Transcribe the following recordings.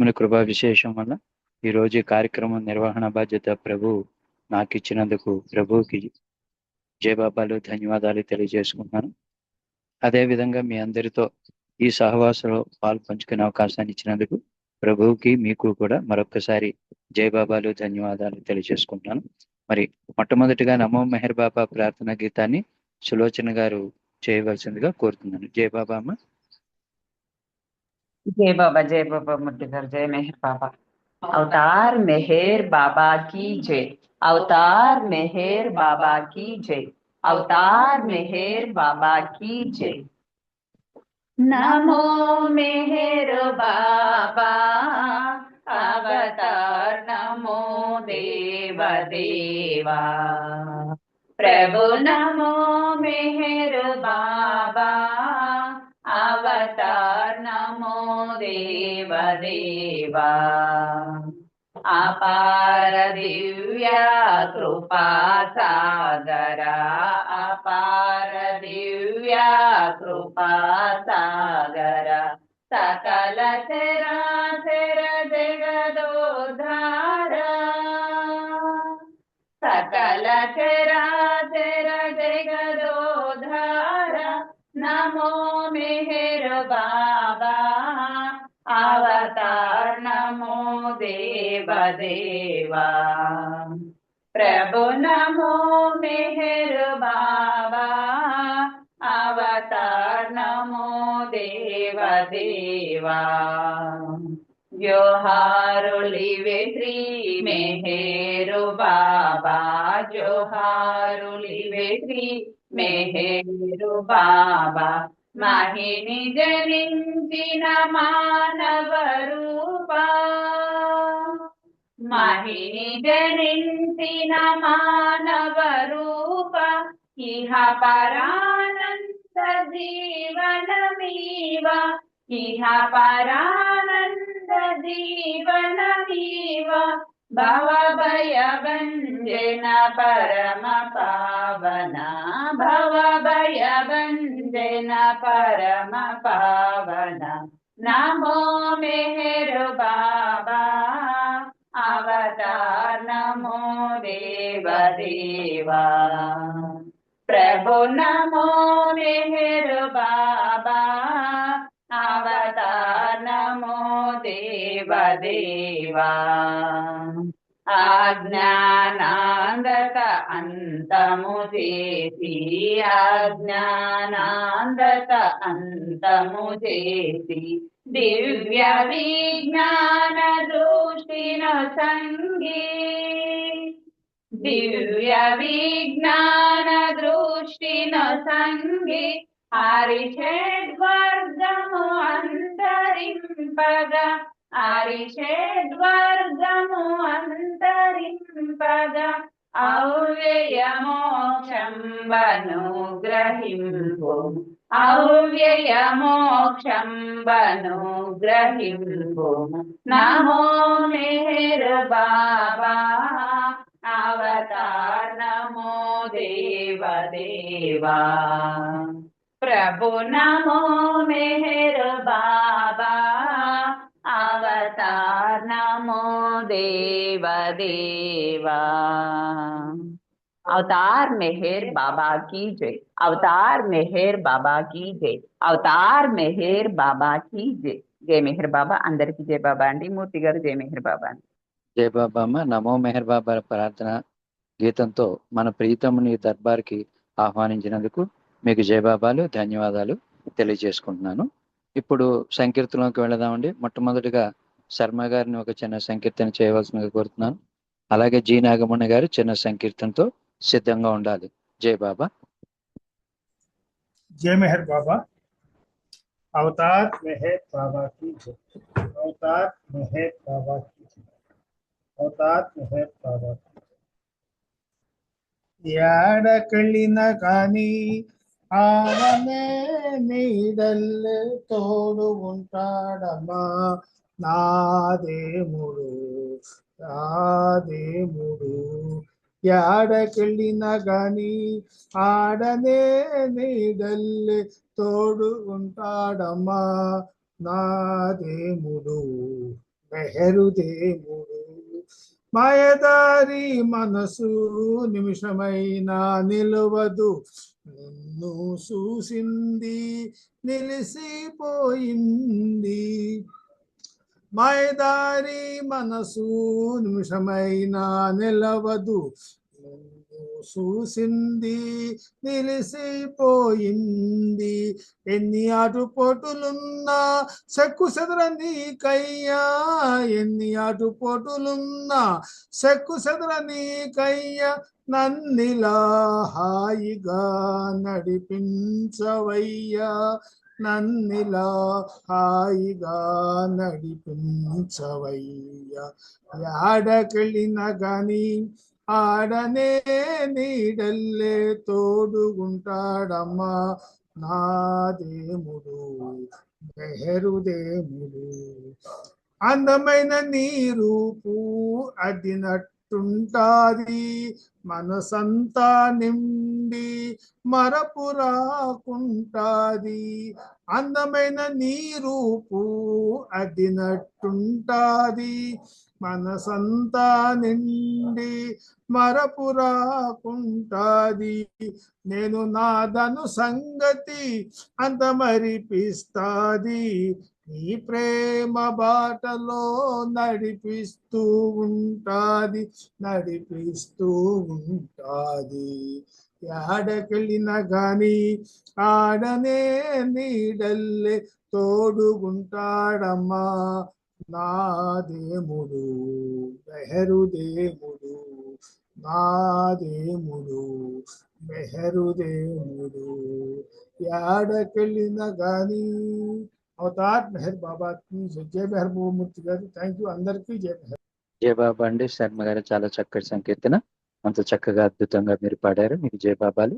మన కృపా విశేషం వల్ల ఈరోజు ఈ కార్యక్రమం నిర్వహణ బాధ్యత ప్రభు నాకు ఇచ్చినందుకు ప్రభువుకి జయబాబాలు ధన్యవాదాలు తెలియజేసుకుంటున్నాను. అదేవిధంగా మీ అందరితో ఈ సహవాసంలో పాలు పంచుకునే అవకాశాన్ని ఇచ్చినందుకు ప్రభువుకి మీకు కూడా మరొకసారి జయబాబాలు ధన్యవాదాలు తెలియజేసుకుంటున్నాను. మరి మొట్టమొదటిగా నమో మెహర్ బాబా ప్రార్థనా గీతాన్ని సులోచన గారు చేయవలసిందిగా కోరుతున్నాను. జయబాబా అమ్మ. जय बाबा मुरलीधर, जय मेहर बाबा। अवतार मेहर बाबा की जय। अवतार मेहर बाबा की जय। अवतार मेहर बाबा की जय। नमो मेहर बाबा अवतार, नमो देव देवा प्रभु, नमो मेहर बाबा अवतार, नमो देव देवा। अपार दिव्य कृपा सागरा, अपार दिव्य कृपा सागरा, सकल चराचर जगदोद्धारा, सकल चराचर जगदोद्धारा, नमो मेहर बाबा अवतार, नमो देव देवा प्रभु, नमो मेहर बाबा अवतार, नमो देव देवा। जोहारुलिवे श्री मेहरु बाबा, जोहारुलिवे श्री मेहरु बाबा, महिनि जनिंचिन मानव रूपा, महिनि जनिंचिन मानव रूपा, इह परानंद जीवनमीव, इह परानंद जीवनमीव, भवभय भंजन परम पावना, भवभय भंजन परम पावना, नमो मेहर बाबा अवतार, नमो देव देवा प्रभु, नमो मेहर बाबा अवतार, नमो देव देवा। अज्ञानांधक अंतमु చేసి, अज्ञानांधक अंतमु చేసి, दिव्य विज्ञान दृष्टिनो संगी, दिव्य विज्ञान दृष्टिनो संगी, हरिषड्वर्गमु अंतरिंपगा, हरिषड्वर्गमु अंतरिंपगा, अव्यय मोक्षंबनुग्रहिंपु, अव्यय मोक्षंबनुग्रहिंपु, नमो मेहर बाबा अवतार, नमो देव देवा प्रभु, नमो मेहर बाबा अवतार, नमो देव देवा। अवतार मेहर बाबा की जय। अवतार मेहर बाबा की जय। अवतार मेहर बाबा की जय। जय मेहर बाबा। अंदरिकी जय बाबा अंडी। मूर्ति गाరు जय मेहर बाबा अंडी। జయ బాబా అమ్మ. నమో మెహర్ బాబా ప్రార్థన గీతంతో మన ప్రీతముని దర్బార్కి ఆహ్వానించినందుకు మీకు జయబాబాలు ధన్యవాదాలు తెలియజేసుకుంటున్నాను. ఇప్పుడు సంకీర్తనలోకి వెళదామండి. మొట్టమొదటిగా శర్మ గారిని ఒక చిన్న సంకీర్తన చేయవలసిందిగా కోరుతున్నాను. అలాగే జీ నాగమణి గారు చిన్న సంకీర్తనతో సిద్ధంగా ఉండాలి. జయ బాబా. जय मेहर बाबा। अवतार मेहर बाबा की जय। अवतार मेहर बाबा की जय। अवतार मेहर बाबा की जय। याडकलिन कानी ఆడనే నీడల్లే తోడు ఉంటాడమ్మా నాదేముడు నాదేముడు. యాడకెళ్ళినా గాని ఆడనే నీడల్లే తోడు ఉంటాడమ్మా నాదేముడు మెహరుదేముడు. మాయదారి మనసు నిమిషమైనా నిలవదు, నిన్ను చూసింది నిలిసిపోయింది. మాయదారి మనసు నిమిషమైనా నిలవదు, నిన్ను చూసింది నిలిసిపోయింది. ఎన్ని ఆటుపోటులున్నా చెక్కు చెదరని కయ్యా, ఎన్ని ఆటుపోటులున్నా చెక్కు చెదరని కయ్యా, నన్నిలా హాయిగా నడిపించవయ్యా, నన్నిలా హాయిగా నడిపించవయ్యా. ఆడకెళ్ళిన గాని ఆడనే నీడల్లే తోడుగుంటాడమ్మా నా దేవుడు, మెహరుదేముడు. అందమైన నీ రూపు అద్దినట్టుంటాది, మనసంతా నిండి మరపు రాకుంటాది. అందమైన నీ రూపు అద్దినట్టుంటాది, మనసంతా నిండి మరపు రాకుంటాది. నేను నాదను సంగతి అంత మరిపిస్తాది, నీ ప్రేమ బాటలో నడిపిస్తూ ఉంటాది, నడిపిస్తూ ఉంటాది. ఆడకెళ్ళిన గాని ఆడనే నీడల్లే తోడుగుంటాడమ్మా నా దేవుడు, మెహరుదేముడు, నా దేవుడు, మెహరుదేముడు. ఆడకెళ్ళిన గాని అవతార్ మెహర్ బాబా కి జయ మెహర్ మూర్తి గారు. థ్యాంక్ యూ అందరికీ. జయ మెహర్. జయబాబా అండి. శర్మ గారు చాలా చక్కటి సంకీర్తన, అంత చక్కగా అద్భుతంగా మీరు పాడారు. మీకు జయబాబాలు,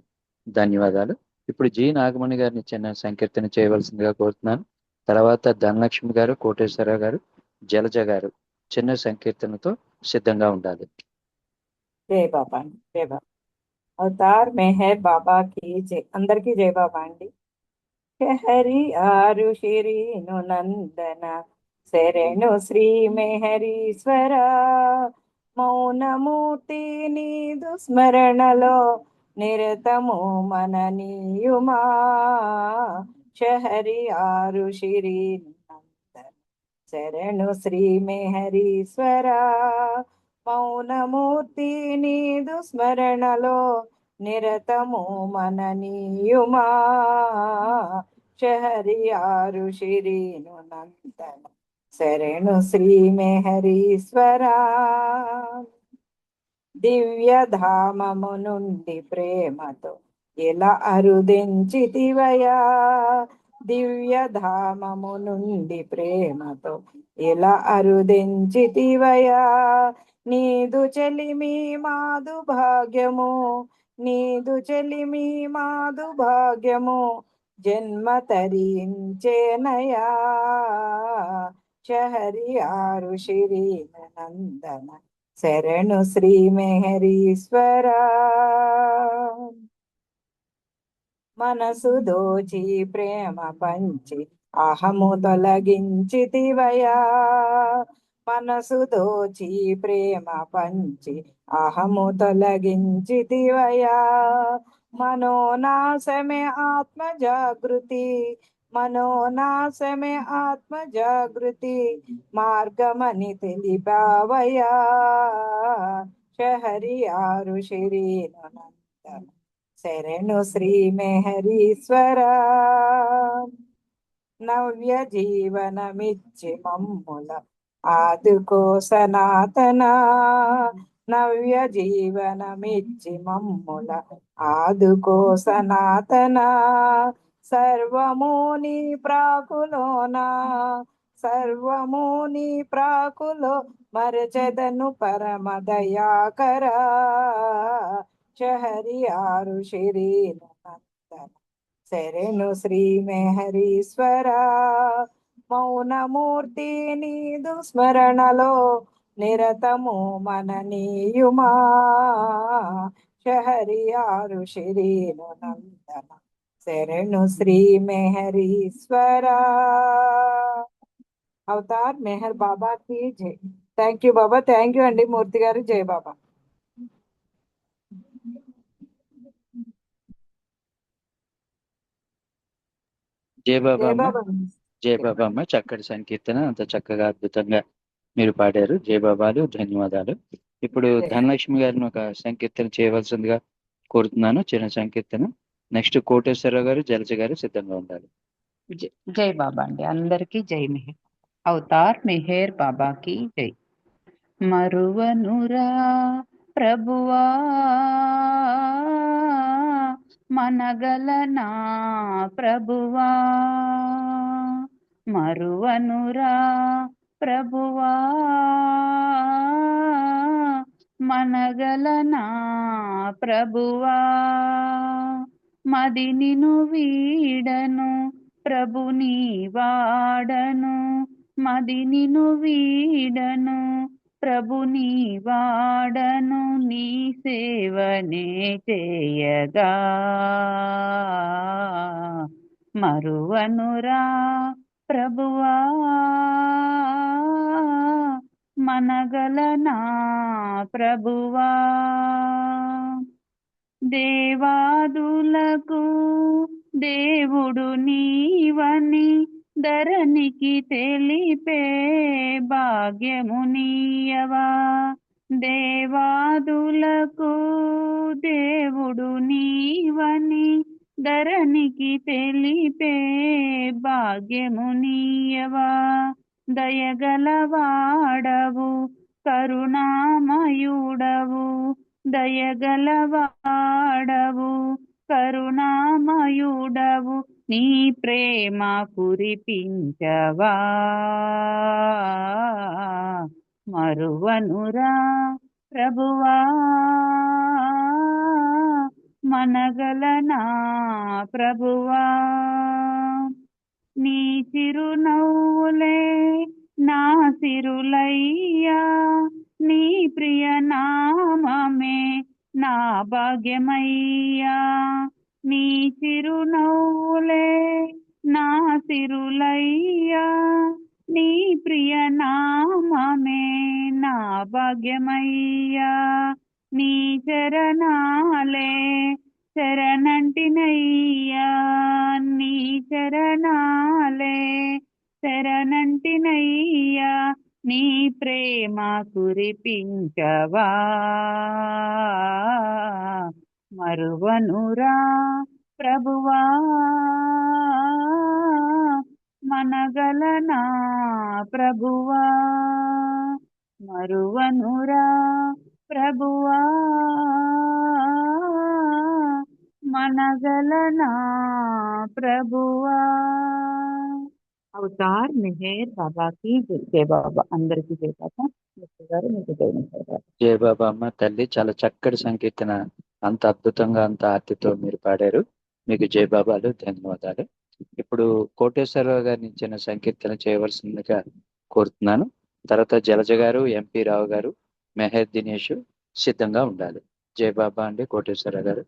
ధన్యవాదాలు. ఇప్పుడు జి నాగమణి గారిని చిన్న సంకీర్తన చేయవలసిందిగా కోరుతున్నాను. తర్వాత ధనలక్ష్మి గారు, కోటేశ్వరరావు గారు, జలజ గారు చిన్న సంకీర్తనతో సిద్ధంగా ఉండాలి. జై బాబా అండి. జై బాబా. అవతార్ మెహర్ బాబా కి జై. అందరికీ జై బాబా అండి. హరి ఆరు శిరీను నందన శరణు శ్రీ మెహరీశ్వర, మౌనమూర్తి నీదు స్మరణలో నిరతము మననీయుమా. షహరి ఆరు శిరీను నందన శరణు శ్రీ మెహరీశ్వర, మౌనమూర్తి నీదు స్మరణలో నిరతము మననీయుమా. షహరి ఆరు శిరీను నందన శరణు శ్రీ మెహరీశ్వర, దివ్యధామము నుండి ప్రేమతో ఎలా అరుదించితివయా, దివ్యధామము నుండి ప్రేమతో ఎలా అరుదించితివయా. నీదు చెలిమి మాదు భాగ్యము, నీదు చెలిమి మాదు భాగ్యము జన్మ తరించేనయా. షహరి ఆరు శిరీన నందన శరణు శ్రీ మెహరీశ్వర, మనసు దోచి ప్రేమ పంచి అహము తొలగించితివయా, మనసు దోచి ప్రేమ పంచి అహము తొలగించితివయా. మనోనాశమే ఆత్మ జాగృతి, మనోనాశమే ఆత్మ జాగృతి మార్గమని తెలిపావయా. షహరి ఆరు శిరీను నందన శరణు శ్రీ మెహరీశ్వర, నవ్య జీవనమిచ్చి మమ్ముల ఆదుకో సనాతన, నవ్య జీవనమిచ్చి మమ్ముల ఆదుకో సనాతన. సర్వము నీ ప్రాకులోనా, సర్వము నీ ప్రాకులో మరచెదను పరమ దయాకరా. షహరి ఆరు శిరీను నందన శరణు శ్రీ మెహరీశ్వర, మౌనమూర్తి నీదు స్మరణలో నిరతము మననీయుమా. షహరి ఆరు శిరీను నందన శరణు శ్రీ మెహరీశ్వర. అవతార్ మెహర్ బాబాకి జై. Thank you Baba. Thank you అండి మూర్తి గారు. జై బాబా. జై బాబా జై అమ్మ. బాబా. జై బాబా అమ్మ. చక్కటి సంకీర్తన, అంత చక్కగా అద్భుతంగా మీరు పాడారు. జై బాబాలు, ధన్యవాదాలు. ఇప్పుడు జై. ధనలక్ష్మి గారిని ఒక సంకీర్తన చేయవలసిందిగా కోరుతున్నాను, చిన్న సంకీర్తన. నెక్స్ట్ కోటేశ్వరరావు గారు, జలజ గారు సిద్ధంగా ఉండాలి. జై బాబా అండి, అందరికీ జై మెహర్. అవతార్ మెహర్ బాబాకి జై. మరువనురా ప్రభువా మనగలనా ప్రభువా, మరువనురా ప్రభువా మనగలనా ప్రభువా, మది నిను వీడను ప్రభుని వాడను, మది నిను వీడను ప్రభుని వాడను, నీ సేవనే చేయగా మరువనురా ప్రభువా మనగలనా ప్రభువా. దేవాదులకు దేవుడు నీవని ధరణికి తెలిపే భాగ్యము నీయవా, దేవాదులకు దేవుడు నీవని ధరణికి తెలిపే భాగ్యము నీయవా, దయగలవాడవు కరుణామయుడవు, దయగలవాడవు కరుణామయుడవు, నీ ప్రేమ కురిపించవా మరువనురా ప్రభువా మనగలనా ప్రభువా. నీ చిరునవ్వులే నా సిరులయ్యా, నీ ప్రియ నామమే నా భాగ్యమయ్యా, నీ చిరునవ్వులే నా సిరులయ్యా, నీ ప్రియ నామమే నా భాగ్యమయ్యా, నీ చరణాలే శరణంటినయ్యా, నీ చరణాలే శరణంటినయ్యా, నీ ప్రేమ కురిపించవా మరువనురా ప్రభువా మనగలనా ప్రభువా, మరువనురా ప్రభువా మనగలనా ప్రభువా. అవతార్ మెహర్ బాబాకి జై బాబా. అందరికీ జై బాబా. మిస్టర్ గారు మీకు జై మెహర్ బాబా. జై బాబా అమ్మ తల్లి, చాలా చక్కటి సంకీర్తన, అంత అద్భుతంగా అంత ఆర్తితో మీరు పాడారు. మీకు జై బాబాలు, ధన్యవాదాలు. ఇప్పుడు కోటేశ్వరరావు గారిని చిన్న సంకీర్తన చేయవలసిందిగా కోరుతున్నాను. తర్వాత జలజ గారు, ఎంపీ రావు గారు, మెహర్ దినేష్ సిద్ధంగా ఉండాలి. జై బాబా అండి కోటేశ్వరరావు గారు.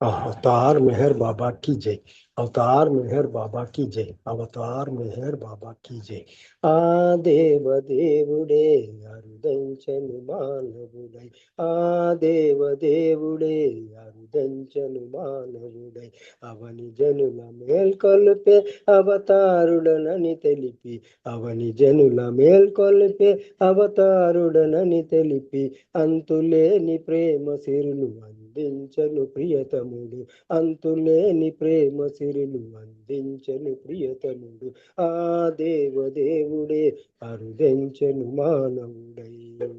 अवतार मेहर बाबा की जय. अवतार मेहर बाबा की जय. अवतार मेहर बाबा की जय. आ देवदेवुडे अरुदंचनु मानवुडै, आ देवदेवुडे अरुदंचनु मानवुडै, అవని జనుల మేల్కొల్పే అవతారుడనని తెలిపి, అవని జనుల మేల్కొల్పే అవతారుడనని తెలిపి, అంతులేని ప్రేమ సిరులు అందించను ప్రియతముడు, అంతులేని ప్రేమ సిరులు అందించను ప్రియతముడు, ఆ దేవదేవుడే అరుదించను మానవుడై.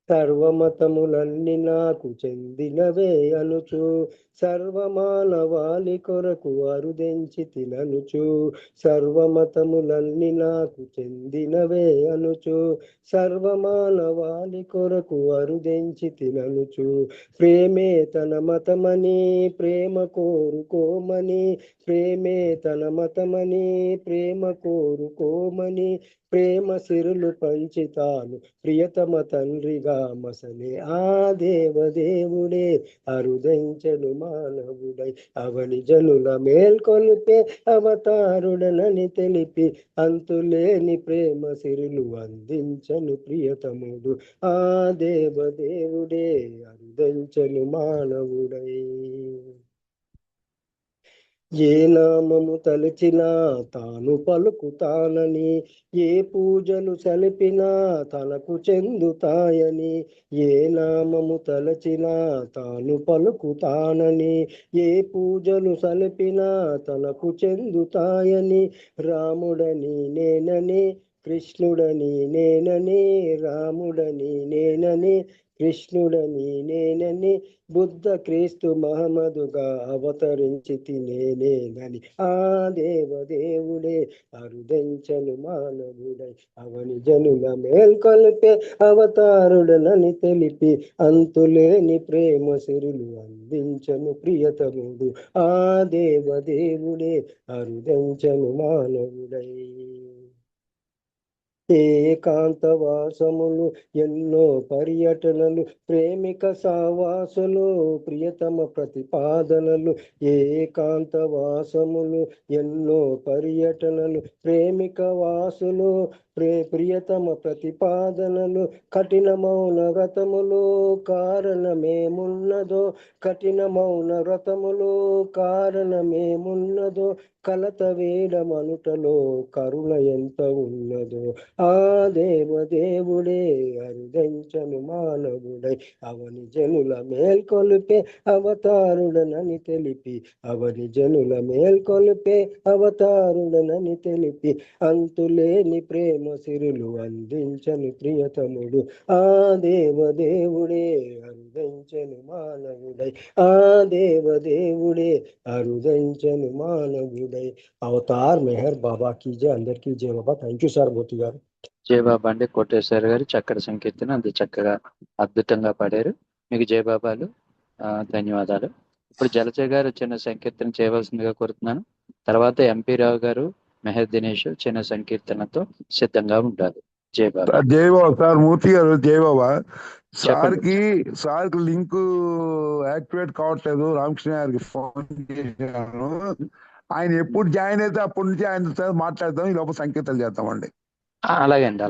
సర్వమతములన్నీ నాకు చెందినవే అనుచు, సర్వమానవాళి కొరకు అరుదెంచి తిననుచు, సర్వమతములన్నీ నాకు చెందినవే అనుచు, సర్వమానవాళి కొరకు అరుదెంచి తిననుచు, ప్రేమే తన మతమని ప్రేమ కోరుకోమని, ప్రేమే తన మతమని ప్రేమ కోరుకోమని, ప్రేమ సిరులు పంచితాను ప్రియతమ తండ్రిగా మసలే ఆ దేవదేవుడే అరుదంచెను మానవుడై అవని జనుల మేల్కొల్పే అవతారుడనని తెలిపి అంతులేని ప్రేమ సిరులు అందించను ప్రియతముడు ఆ దేవదేవుడే అరుదంచెను మానవుడై. ఏ నామము తలచినా తాను పలుకుతానని, ఏ పూజలు సలిపినా తనకు చెందుతాయని. ఏ నామము తలచినా తాను పలుకుతానని, ఏ పూజలు సలిపినా తనకు చెందుతాయని. రాముడని నేనని, కృష్ణుడని నేనని, రాముడని నేనని, కృష్ణుడని నేనని, బుద్ధ క్రీస్తు మహమ్మదుగా అవతరించి నేనేనని ఆ దేవదేవుడే అరుదంచను మానవుడై అవని జనుల మేల్కొల్పే అవతారుడనని తెలిపి అంతులేని ప్రేమ సిరులు అందించను ప్రియతముడు ఆ దేవదేవుడే అరుదంచను మానవుడై. ఏకాంతవాసములు ఎన్నో పర్యటనలు ప్రేమిక సావాసులు ప్రియతమ ప్రతిపాదనలు. ఏకాంతవాసములు ఎన్నో పర్యటనలు ప్రేమిక వాసులు ప్రియతమ ప్రతిపాదనలు. కఠిన మౌన వ్రతములు కారణమేమున్నదో, కఠిన మౌన వ్రతములు కారణమేమున్నదో, కలత వేడమనుటలో కరుణ ఎంత ఉన్నదో ఆ దేవదేవుడే అరుదంచను మానవుడై అవని జనుల మేల్కొల్పే అవతారుడనని తెలిపి అవని జనుల మేల్కొల్పే అవతారుడనని తెలిపి అంతులేని ప్రేమ సిరులు అందించను ప్రియతముడు ఆ దేవదేవుడే అరుదంచను మానవుడై ఆ దేవదేవుడే అరుదంచను మానవుడై. అవతార్ మెహర్ బాబా की जय. అందరికీ జై బాబా. థ్యాంక్ యూ సార్ మూర్తి గారు. జయబాబా అండి. కోటేశ్వర గారు చక్కటి సంకీర్తన అంత చక్కగా అద్భుతంగా పాడారు. మీకు జయబాబాలు ధన్యవాదాలు. ఇప్పుడు జలజ గారు చిన్న సంకీర్తన చేయవలసిందిగా కోరుతున్నాను. తర్వాత ఎంపీ రావు గారు, మెహర్ దినేష్ చిన్న సంకీర్తనతో సిద్ధంగా ఉండాలి. జయబాబా. జయబాబా సార్ మూర్తి గారు. జయబాబా చెప్పండి. సార్కి లింక్ యాక్టివేట్ కావట్లేదు. రామకృష్ణ గారికి ఫోన్ చేశాను. ఆయన ఎప్పుడు జాయిన్ అయితే అప్పటి నుంచి ఆయన మాట్లాడతాం. ఈ లోపల సంకేతాలు చేస్తామండి. అలాగండి.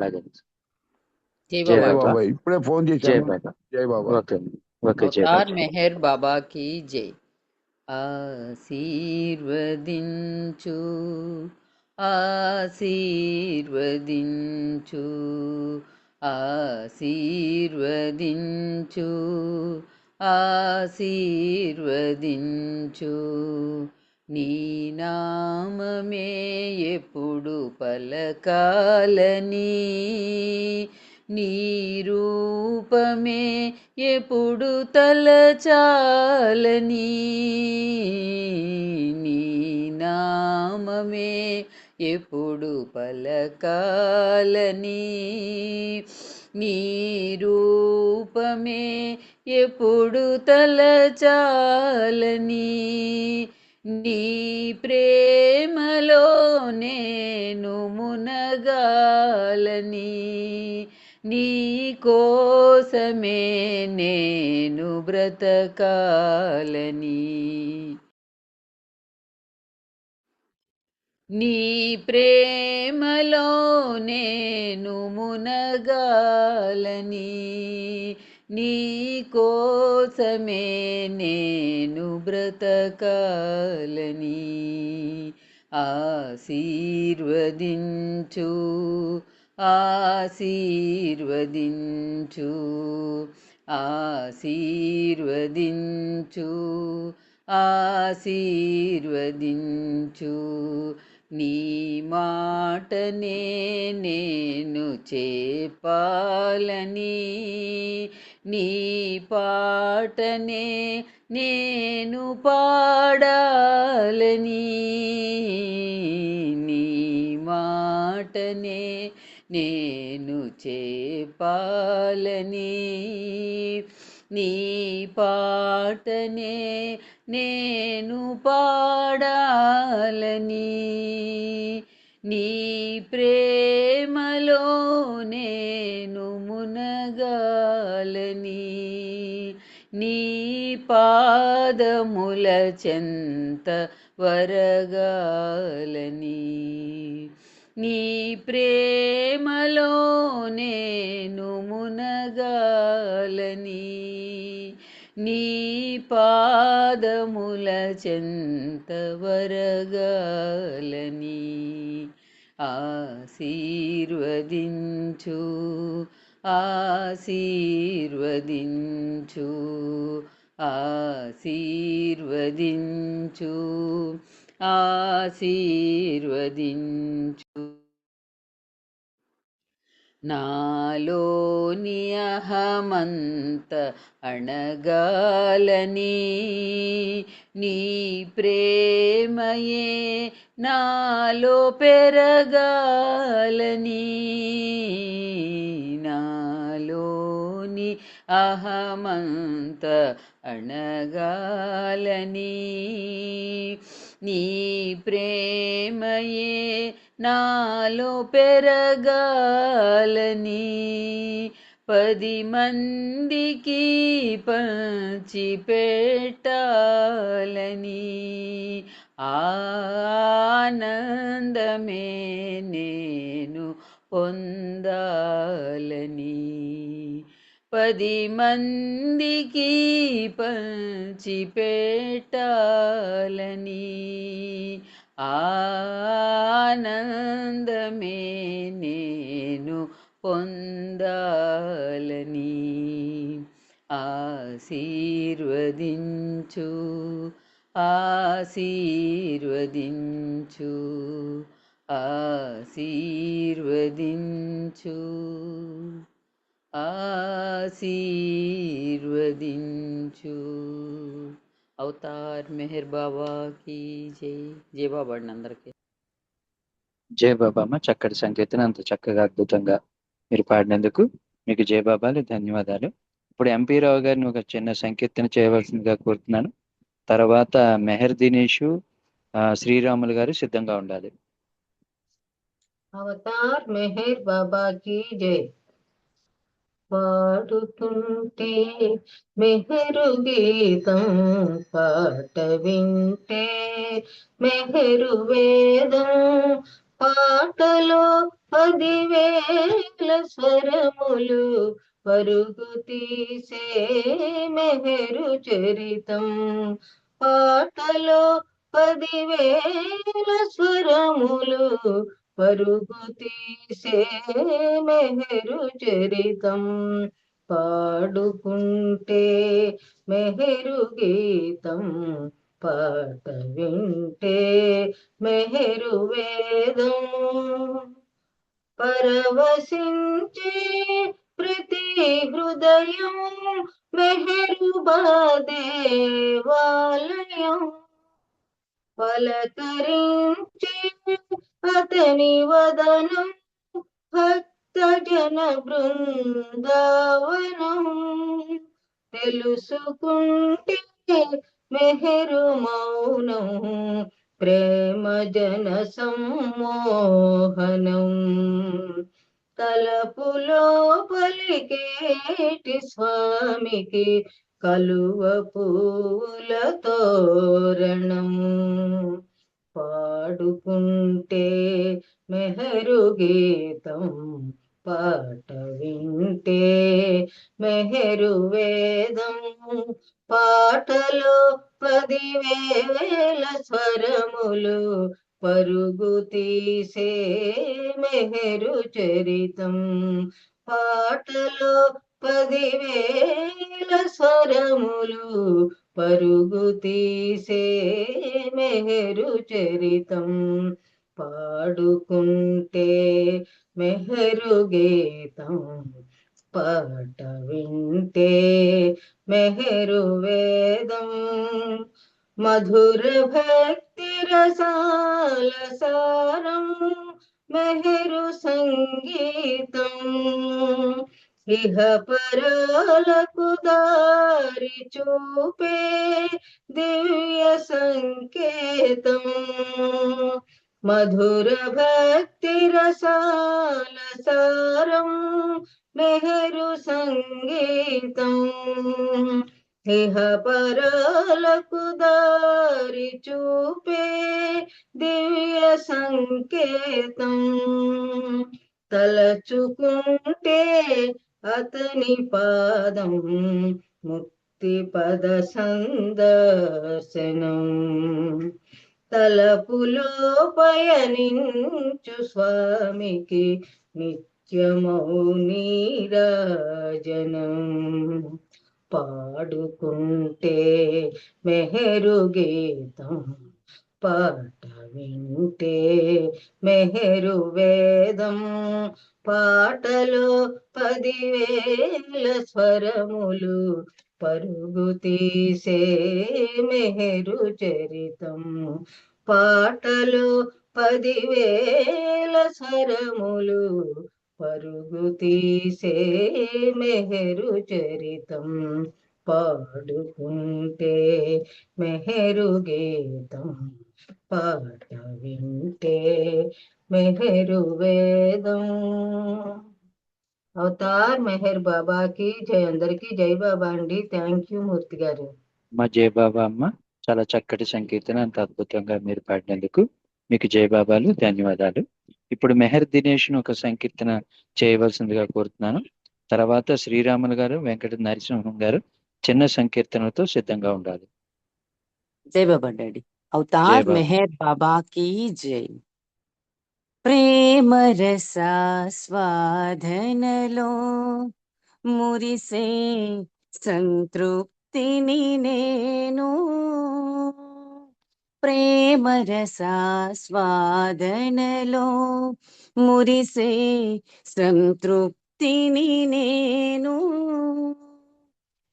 జై బాబా ఇప్పుడే ఫోన్ చేశాను. జై బాబా. ఓకే అవతార్ మెహర్ బాబా की జై. ఆశీర్వదించు ఆశీర్వదించు ఆశీర్వదించు ఆశీర్వదించు నీ నామమే ఎప్పుడు పలకాలని, నీ రూపమే ఎప్పుడు తలచాలని, నీ నామమే ఎప్పుడు పలకాలని, నీ రూపమే ఎప్పుడు తలచాలని. నీ ప్రేమలో నేను మునగాలని, నీ కోసమే నేను బ్రతకాలని. నీ ప్రేమలో నేను మునగాలని, నీ కోసమే నేను బ్రతకాలని. ఆశీర్వదించు ఆశీర్వదించు ఆశీర్వదించు ఆశీర్వదించు నీ మాటనే నేను చెప్పాలని, నీ పాటనే నేను పాడాలని, నీ మాటనే నేను చెప్పాలని, నీ పాటనే నేను పాడాలని. నీ ప్రేమలో నేను మునగాలని. నీ పాదముల చెంత వరగాలని నీ ప్రేమలో నేను మునగాలని నీ పాదముల చెంత వరగాలని ఆశీర్వదించు ఆశీర్వదించు ఆశీర్వదించు ఆశీర్వదించు నాలోని అహమంత అణగాలని నీ ప్రేమయే నాలో పెరగాలని నాలోని అహమంత అణగాలని నీ ప్రేమయే నాలో పెరగాలని 10 మందికి పంచి పెట్టాలని ఆనందమే నేను పొందాలని 10 మందికి పంచి పెట్టాలని ఆనందమే నేను పొందాలని ఆశీర్వదించు ఆశీర్వదించు ఆశీర్వదించు ఆశీర్వదించు అవతార్ మెహర్ బాబా की జై. జై బాబా అండి అందరికీ. జై బాబామ్మ, చక్కటి సంకీర్తన అంత చక్కగా అద్భుతంగా మీరు పాడినందుకు మీకు జై బాబాలు ధన్యవాదాలు. ఇప్పుడు ఎంపీ రావు గారిని ఒక చిన్న సంకీర్తన చేయవలసిందిగా కోరుతున్నాను. తర్వాత మెహర్ దినేషు శ్రీరాములు గారు సిద్ధంగా ఉండాలి. అవతార్ మెహర్ బాబా की జై. పాడుతుంటే మెహరు గీతం, పాట వింటే మెహరు వేదం, పాటలో 10,000 స్వరములు పరుగు తీసే మెహరు చరితం. పాటలో 10,000 స్వరములు పరుగు తీసే మెహరు చరితం. పాడుకుంటే మెహరు గీతం, పాట వింటే మెహరు వేదం, పరవశించే ప్రతి హృదయం మెహరుబా దేవాలయం. పలకరించే అతని వదనం భక్త జన బృందావనం. తెలుసుకుంటే మెహరు మౌనం ప్రేమ జన సమ్మోహనం. తలపులో పలికేటి స్వామికి కలువ పూల తోరణం. పాడుకుంటే మెహరు గీతం, పాట వింటే మెహరు వేదం, పాటలో 10,000 స్వరములు పరుగు తీసే మెహరు చరితం. పాటలో 10,000 స్వరములు పరుగు తీసే మెహరు చరితం. పాడుకుంటే మెహరు గీతం, పాట వింటే మెహరు వేదం, మధుర భక్తి రసాల సారం మెహరు సంగీతం. ఇహ పరాలకు దారి చూపే దివ్య సంకేతం. మధుర భక్తి రసాల సారం మెహరు సంగీతం. ఇహ పరాలకు దారి చూపే దివ్య సంకేతం తలచుకుంటే అతని పాదం ముక్తి పద సందర్శనం తలపులో పయనించు స్వామికి నిత్యమౌ నీరాజనం పాడుకుంటే మెహరు గీతం పాట వింటే మెహరు వేదం పాటలో 10,000 స్వరములు పరుగు తీసే మెహరు చరితం పాటలో 10,000 స్వరములు పరుగు తీసే మెహరు చరితం పాడుకుంటే మెహరు గీతం పాట వింటే మెహరు వేదం అవతార్ మెహర్ బాబాకి జై అందరికి జై బాబా అండి థ్యాంక్ యూ మూర్తి గారు మా జయ బాబా అమ్మ చాలా చక్కటి సంకీర్తన అంత అద్భుతంగా మీరు పాడినందుకు మీకు జయ బాబాలు ధన్యవాదాలు. ఇప్పుడు మెహర్ దినేష్ ను ఒక సంకీర్తన చేయవలసిందిగా కోరుతున్నాను. తర్వాత శ్రీరాములు గారు వెంకట నరసింహం గారు చిన్న సంకీర్తనతో సిద్ధంగా ఉండాలి. జై బాబా డాడీ. జయ అవతార్ బాబా. మెహర్ బాబా की జై. ప్రేమ రసాస్వాదనలో మురిసే సంతృప్తిని నేను ప్రేమ రసాస్వాదనలో మురిసే సంతృప్తిని నేను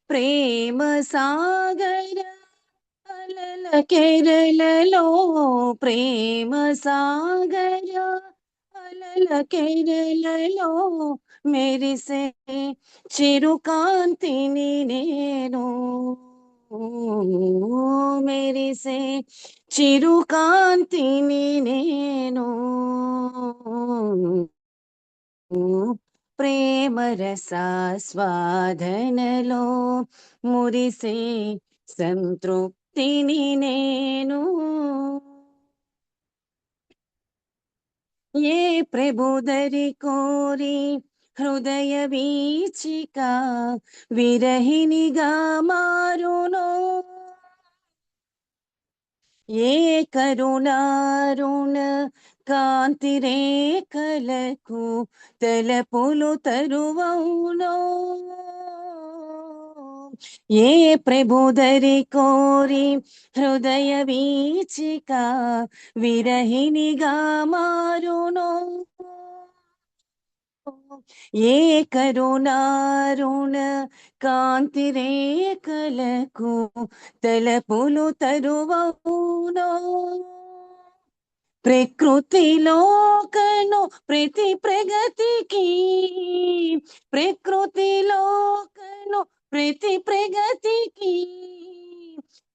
ప్రేమ సాగర అలల కేరళలో ప్రేమ సాగర అలల కేరళలో మెరిసే చిరుకాంతిని నేను మెరిసే చిరుకాంతిని నేను ప్రేమ రసాస్వాదనలో మురిసే సంతృప్తిని నేను ఏ ప్రభుదరి కోరి హృదయ వీచిక విరహినిగా మారునో ఏ కరుణారుణ కాంతి రేఖలకు తలపులు తరువౌనో ఏ ప్రభుదరి కోరి హృదయ వీచిక విరహినిగా మారునో ఏ కరుణారుణ కాంతి రేఖలకు తలపులు తరువౌనో ప్రకృతిలోకను ప్రతి ప్రగతికి ప్రకృతిలోకను ప్రతి ప్రగతికి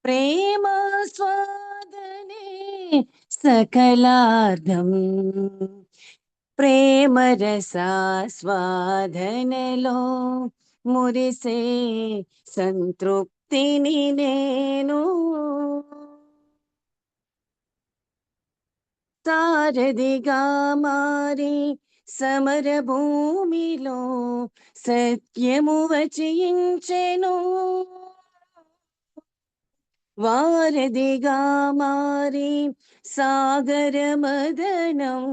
ప్రేమ స్వాదనే సకలార్థం ప్రేమ రసాస్వాదనలో మురిసే సంతృప్తిని నేను సారథిగా మారి సమర భూమిలో సత్యము వచించెను వారధిగా మారి సాగర మదనం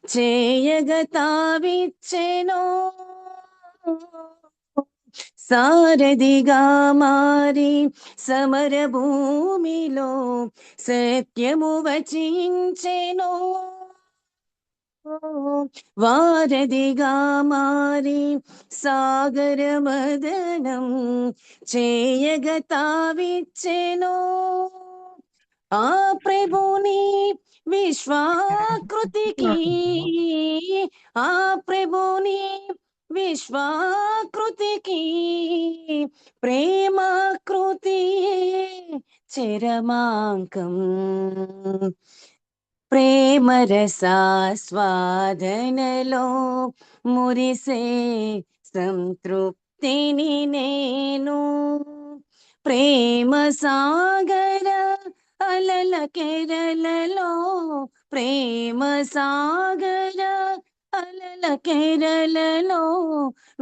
చేయగ తావిచ్చెను సారథిగా మారి సమర భూమిలో సత్యము వచించెను వారధిగా మారి సాగర మదనం చేయగ తావిచ్చెను ఆ ప్రభుని విశ్వాకృతికి ఆ ప్రభుని విశ్వాకృతికి ప్రేమాకృతి చరమాంకం ప్రేమ రసాస్వాదనలో మురిసే సంతృప్తిని నేను ప్రేమ సాగర అలల కెరలలో ప్రేమ సాగర అలల కెరలలో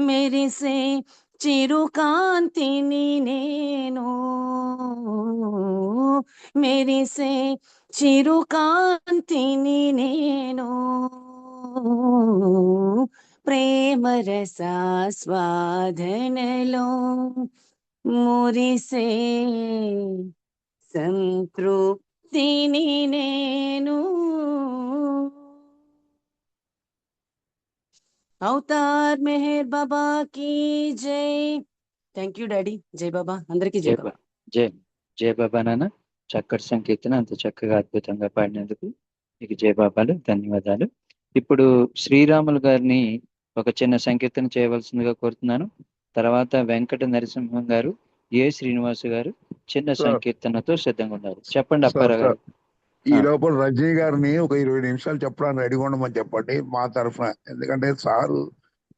మెరిసే చిరుకాంతిని నేను మెరిసే చిరుకాంతిని నేను ప్రేమ రసాస్వాదనలో మురిసే సంతృప్తిని నేను అవతార్ మెహర్ బాబా కీ జై. Thank you daddy. జై బాబా. అందరికీ జై బాబా. జై బాబా నాన్న. చక్కటి సంకీర్తన అంత చక్కగా అద్భుతంగా పాడినందుకు మీకు జై బాబాలు, ధన్యవాదాలు. ఇప్పుడు శ్రీరాములు గారిని ఒక చిన్న సంకీర్తన చేయవలసిందిగా కోరుతున్నాను. తర్వాత వెంకట నరసింహం గారు, ఏ శ్రీనివాసు గారు చిన్న సంకీర్తనతో సిద్ధంగా ఉన్నారు. చెప్పండి అప్పారావు గారు. ఈ లోపల రజనీ గారిని ఒక 20 నిమిషాలు చెప్పడానికి రెడీ ఉండమని చెప్పండి మా తరఫున. ఎందుకంటే సారు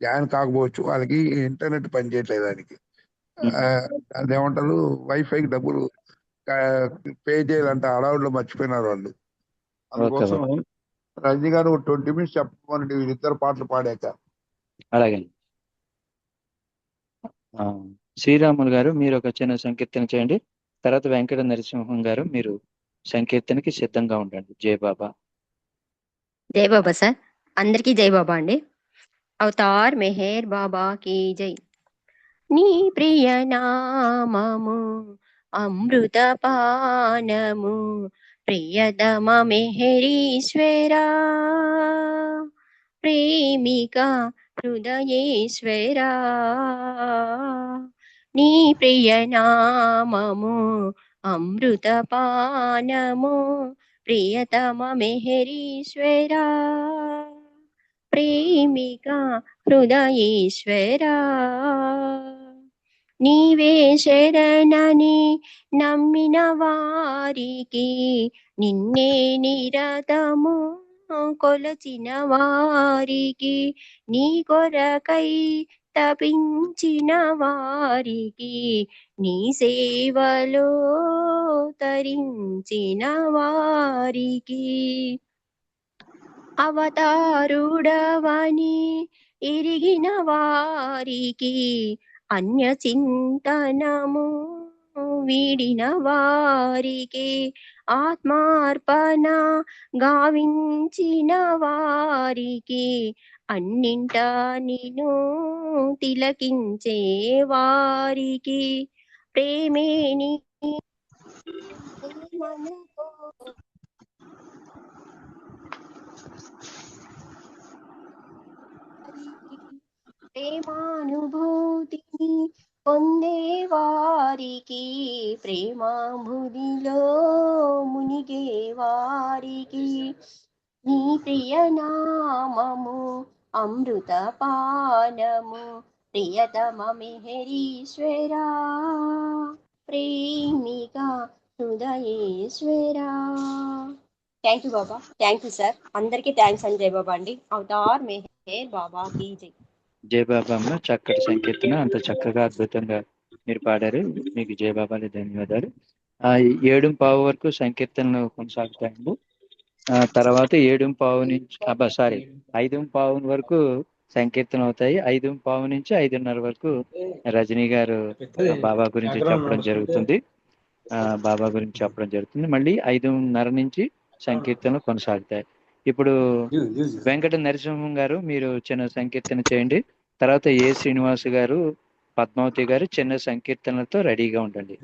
జాయిన్ కాకపోవచ్చు, వాళ్ళకి ఇంటర్నెట్ పనిచేయట్లేదు. దానికి అదేమంటారు, వైఫైకి డబ్బులు పే చేయాలంటే అడవుల్లో మర్చిపోయినారు వాళ్ళు. అందుకోసం రజనీ గారు 20 మినిట్స్ చెప్పమని వీళ్ళిద్దరు పాటలు పాడాక. అలాగే శ్రీరాములు గారు మీరు ఒక చిన్న సంకీర్తన చేయండి. తర్వాత వెంకట నరసింహం గారు మీరు సంకీర్తనకి సిద్ధంగా ఉండండి. జై బాబా. జై బాబా సార్. అందరికీ జై బాబా అండి. అవతార్ మెహర్ బాబా కీ జై. నీ ప్రియ నామము అమృత పానము ప్రియతమ మెహరీశ్వరా ప్రేమిక హృదయేశ్వరా. నీ ప్రియ నామము అమృత పానము ప్రియతమ మెహరీశ్వరా ప్రేమిక హృదయేశ్వరా. నీవే శరణని నమ్మిన వారికి నిన్నే నిరతము కొలచిన వారికి నీ కొరకై తపించిన వారికి నీ సేవలో తరించిన వారికి అవతారుడవని ఎరిగిన వారికి అన్య చింతనము వీడిన వారికి ఆత్మార్పణ గావించిన వారికి అన్నింట నిన్ను తిలకించే వారికి ప్రేమేని ప్రేమానుభూతిని పొందే వారికి ప్రేమాభుదిలో మునిగే వారికి నీ ప్రియ నామము అమృత పానము ప్రియతమ మెహరీశ్వరా ప్రేమిక హృదయేశ్వరా. Thank you Baba. Thank you sir. అందరికీ థ్యాంక్స్ అండి. జై బాబా అండి. అవతార్ మెహర్ బాబా కీ జై. జై బాబా అమ్మ. చక్కటి సంకీర్తన అంత చక్కగా అద్భుతంగా మీరు పాడారు. మీకు జై బాబాలు, ధన్యవాదాలు. 7:15 వరకు సంకీర్తనలు కొనసాగుతాయండి. తర్వాత 7:15 నుంచి 5:15 వరకు సంకీర్తన అవుతాయి. 5:15 నుంచి 5:30 వరకు రజనీ గారు బాబా గురించి చెప్పడం జరుగుతుంది. మళ్ళీ 5:30 నుంచి సంకీర్తనలు కొనసాగుతాయి. ఇప్పుడు వెంకట నరసింహం గారు మీరు చిన్న సంకీర్తన చేయండి. తర్వాత ఏ శ్రీనివాస్ గారు, పద్మావతి గారు చిన్న సంకీర్తనలతో రెడీగా ఉండండి.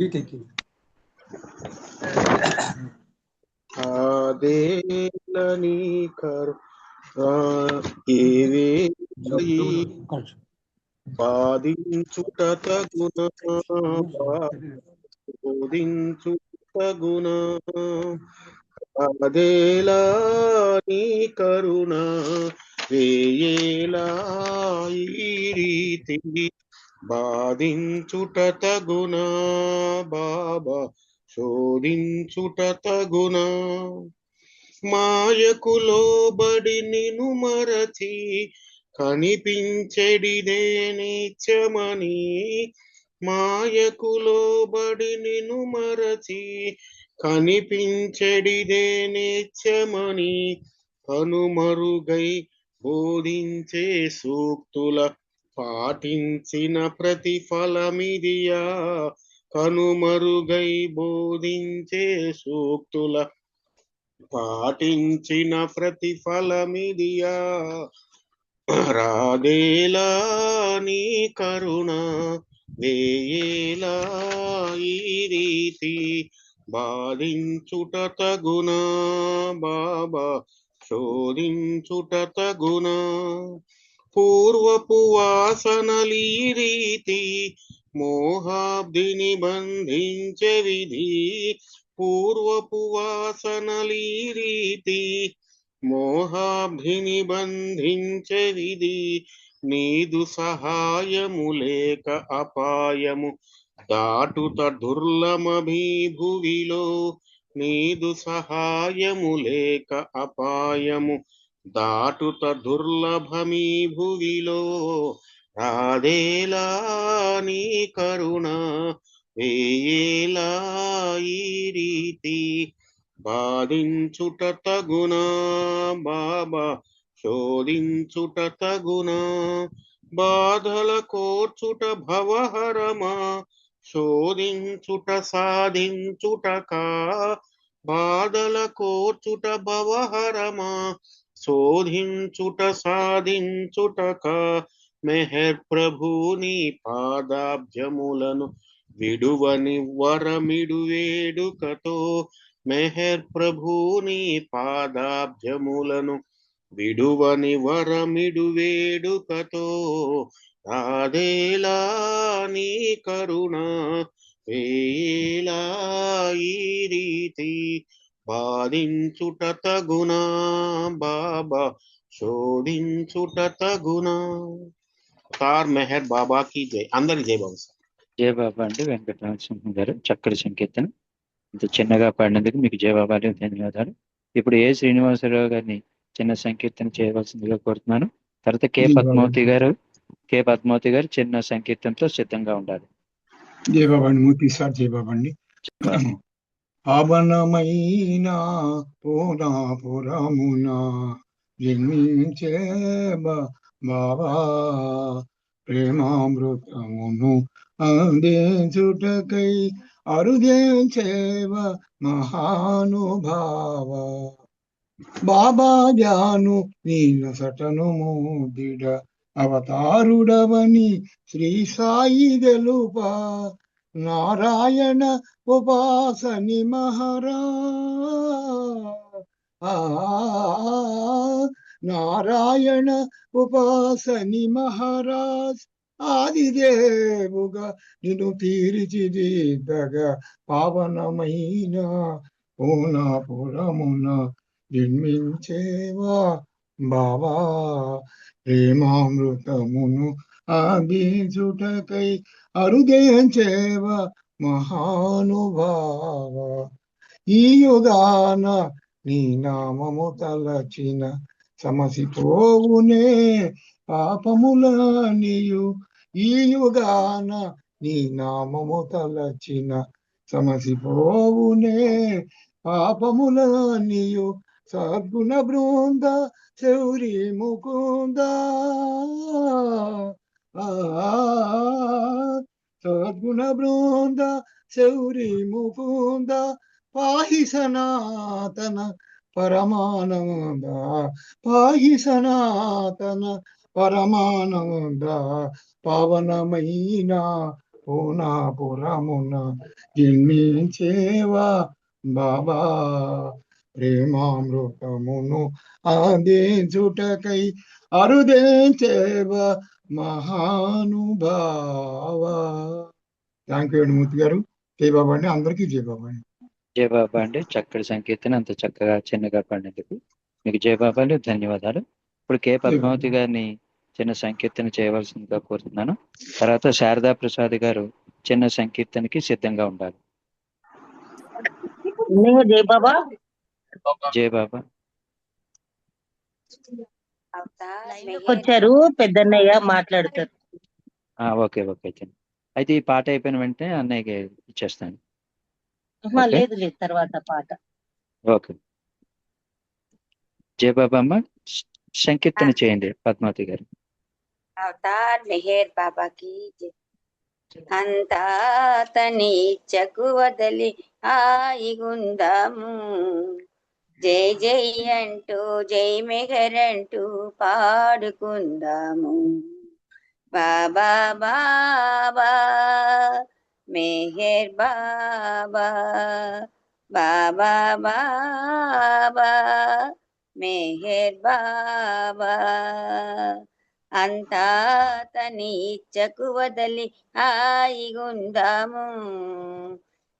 అదేలా నీ కరుణ వేయేలా ఈ రీతి బాధించుట తగునా బాబా శోధించుట తగునా. మాయకు లోబడి నిను మరచి కనిపించెడిదే నిత్యమని మాయకు లోబడి నిన్ను మరచి కనిపించెడిదే నిత్యమని కనుమరుగై బోధించే సూక్తుల పాటించిన ప్రతిఫలమిదియా. కనుమరుగై బోధించే సూక్తుల పాటించిన ప్రతిఫలమిదియా. రాదేలా నీ కరుణ వేయేలా ఈ రీతి బాధించుట తగునా బాబా శోధించుట తగునా. పూర్వపు వాసనలీ రీతి మోహాబ్దిని బంధించే విధి. పూర్వపు వాసనలీ రీతి మోహాబ్ధిని బంధించే విధి. నీదు సహాయము లేక అపాయము దాటుత దుర్లభమీ భువిలో. నీదు సహాయము లేక అపాయము దాటుత దుర్లభమీ భువిలో. రాదేలా నీ కరుణ వేయేలా ఈ రీతి బాధించుట తగునా బాబా శోధించుట తగునా. బాధల కోర్చుట భవహరమా శోధించుట సాధించుటకా. బాధల కోర్చుట భవహరమా శోధించుట సాధించుటకా. మెహర్ ప్రభుని పాదాబ్జములను విడువని వరమిడు వేడుకతో. మెహర్ ప్రభుని పాదాబ్జములను విడువని వరమిడు వేడుకతో. రాదేలా నీ కరుణ వేయేలా ఈ రీతి బాధించుట తగునా బాబా శోధించుట తగునా. తార్ మెహర్ బాబా की जय. అందరి జై బాబా సార్. జయ బాబా అండి. వెంకటరామసింహం గారు చక్కటి సంకీర్తన ఇంత చిన్నగా పాడినందుకు మీకు జయ బాబాలు ధన్యవాదాలు. ఇప్పుడు ఏ శ్రీనివాసరావు గారిని చిన్న సంకీర్తన చేయవలసిందిగా కోరుతున్నాను. తర్వాత కె పద్మావతి గారు చిన్న సంకీర్తనతో సిద్ధంగా ఉండాలి. జయ బాబా అండి. మూర్తి సార్ జయ బాబా అండి. పావనమైన పూర్ణపురమున జన్మించే బాబా ప్రేమామృతమును అందించుటకై అరుదించేవ మహానుభావ. బాబా జాను నీలసటను మోదిడ అవతారుడవని శ్రీ సాయి తెలుప. నారాయణ ఉపాసని మహారా నారాయణ ఉపాసని మహారాజ్ ఆదిదేవుగా నిన్ను తీర్చిదిద్దగా పావనమైన పూర్ణపురమున జన్మించేవా బాబా ప్రేమామృతమును అందించుటకై అరుదించేవా మహానుభావ. ఈ యుగాన నీ నామము తలచిన సమసిపోవునే పాపములనియు. ఈ యుగాన నీ నామము తలచిన సమసిపోవునే పాపములనియు. సద్గుణ బృంద శౌరి ముకుంద సద్గుణ బృంద శౌరి ముకుంద పాహి సనాతన పరమానంద. పాహి సనాతన పరమానంద. పావనమైన పూర్ణపురమున జన్మించేవా బాబా ప్రేమామృతమును అందించుటకై అరుదించేవా మహానుభావ. థ్యాంక్ యూ అండి మూర్తి గారు. జై బాబా అండి. అందరికీ జై బాబా అండి. జయ బాబా అండి. చక్కటి సంకీర్తన అంత చక్కగా చిన్నగా పాడినందుకు మీకు జయ బాబాలు ధన్యవాదాలు. ఇప్పుడు కె పద్మావతి గారిని చిన్న సంకీర్తన చేయవలసిందిగా కోరుతున్నాను. తర్వాత శారదా ప్రసాద్ గారు చిన్న సంకీర్తనకి సిద్ధంగా ఉండాలి. జై బాబా. జయ బాబా. వచ్చారు పెద్దన్నయ్య మాట్లాడతారు. Okay okay. అయితే ఈ పాట అయిపోయిన వెంటనే అన్నయ్యకి ఇచ్చేస్తాను. ఆహా, ఓకే లేదు లేదు, తర్వాత పాట. ఓకే. జయబాబా అమ్మ సంకీర్తన చేయండి పద్మావతి గారు. అవతార్ మెహర్ బాబా की जय. అంతా తని ఇచ్చకు వదలి హాయిగుందాము, జై జై అంటూ జై మెహరంటూ పాడుకుందాము. బాబా బాబా మెహర్ బాబా, బాబా బాబా మెహర్ బాబా. అంతా తని ఇచ్చకు వదలి హాయిగుందాము,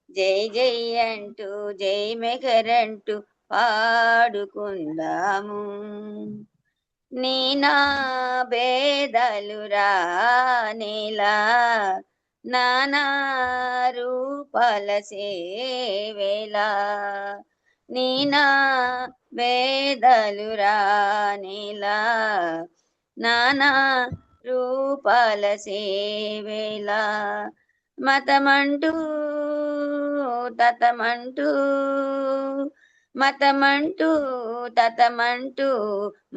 జై జై అంటూ జై మెహరంటూ పాడుకుందాము. నీ నా భేదాలు రానేలా, నానా రూపాల సేవేలా. నీ నా భేదాలు రానేలా, నానా రూపాల సేవేలా. మతమంటూ తతమంటూ, మతమంటూ తతమంటూ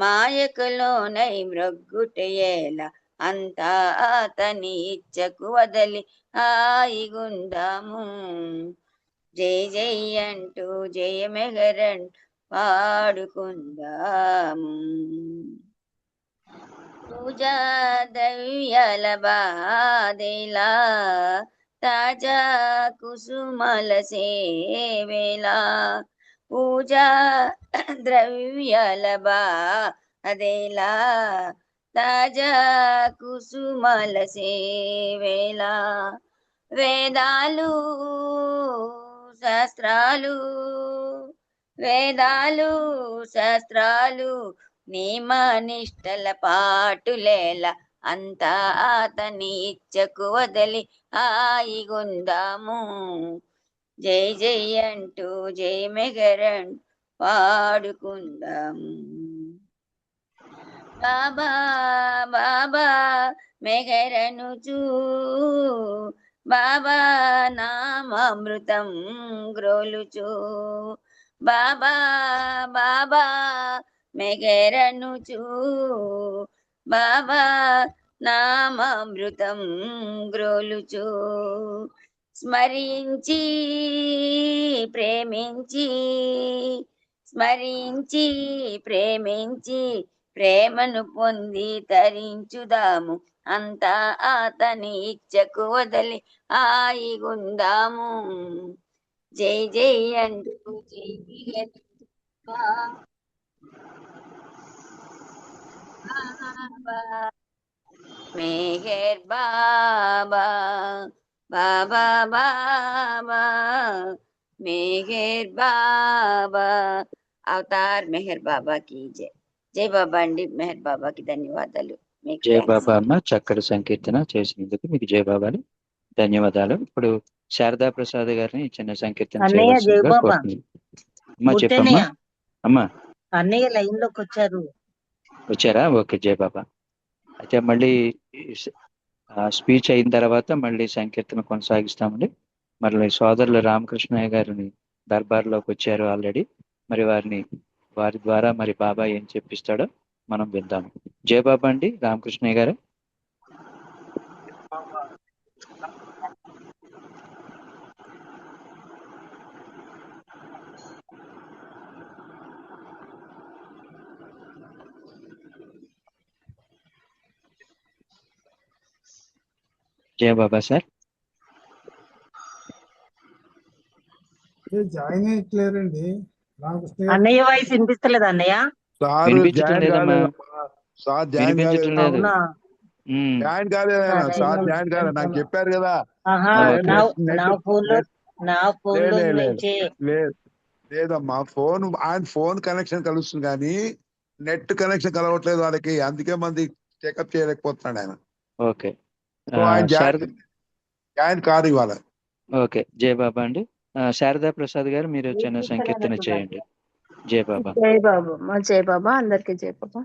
మాయకులోనై మ్రొగ్గుటయేల. అంతా అతని ఇచ్చకు వదలి హాయిగుందాము, జై జై అంటూ జయ మెహరన్ పాడుకుందాము. పూజా దయ్యాల బాదేలా, తాజా కుసుమల సేవేలా. పూజా ద్రవ్యాల బాదేలా, తాజా కుసుమల సేవేలా. వేదాలు శాస్త్రాలు, వేదాలు శాస్త్రాలు నియమనిష్టల పాటులేల. అంతా అతని ఇచ్చకు వదలి హాయిగుందాము, జై జై అంటూ జై మెహరన్ పాడుకుందాము. బాబా బాబా మెహరనుచూ, బాబా నామామృతం గ్రోలుచూ. బాబా బాబా మెహరనుచూ, బాబా నామామృతం గ్రోలుచూ. స్మరించి ప్రేమించి, స్మరించి ప్రేమించి ప్రేమను పొంది తరించుదాము. అంతా అతని ఇచ్చకు వదలి హాయిగుందాము, జై జై అంటూ జై మెహర్ బాబా. మెహర్ బాబా, బాబా బాబా మెహర్ బాబా. అవతార్ మెహర్ బాబాకి జై. జై బాబా అండి. మెహర్ బాబాకి ధన్యవాదాలు. మీకు జయ థ్యాంక్స్. బాబా అమ్మ చక్కటి సంకీర్తన చేసినందుకు మీకు జయ బాబాలు ధన్యవాదాలు. ఇప్పుడు శారదా ప్రసాద్ గారిని చిన్న సంకీర్తన అన్నయ్య చేయవలసిందిగా జయబాబా, కోరుతున్నాను. అమ్మా మూర్తి చెప్పమ్మా. అన్నయ్య, అమ్మా అన్నయ్య లైన్ లోకి వచ్చారు. వచ్చారా? ఓకే జయ బాబా. అయితే మళ్ళీ స్పీచ్ అయిన తర్వాత మళ్ళీ సంకీర్తన కొనసాగిస్తామండి. మళ్ళీ సోదరులు రామకృష్ణయ్య గారిని దర్బార్లోకి వచ్చారు ఆల్రెడీ. మరి వారి ద్వారా మరి బాబా ఏం చెప్పిస్తాడో మనం విందాము. జయ బాబా అండి రామకృష్ణయ్య గారు. జయ బాబా సార్. జాయిన్ అయ్యట్లేరండి రామకృష్ణ గారు. అన్నయ్య వాయిస్ వినిపిస్తలేదు అన్నయ్య. సార్ వినిపించటం జాయిన్ లేదమ్మా. కాలేదమ్మా. సార్ జాయిన్ వినిపించటం కాలేదు. లేదు. అవునా? జాయిన్ కాలేదన్నా. సరే. సార్ జాయిన్ కాలేదు. నాకు చెప్పారు కదా. ఆహా, ఓకే. నా ఫోన్ లో నుంచే లేదమ్మా. ఆయన ఫోన్ కనెక్షన్ కలుస్తుంది కానీ నెట్ కనెక్షన్ కలవట్లేదు వాళ్ళకి. అందుకే మంది చెకప్ చేయలేకపోతున్నాడు ఆయన. ఓకే. సో ఆయన జాయిన్ కాదు ఇవాళ. ఓకే జయ బాబా అండి. శారదా ప్రసాద్ గారు మీరు చిన్న సంకీర్తన చేయండి. జయ బాబా. జై బాబా. మా జై బాబా అందరికి జై బాబా.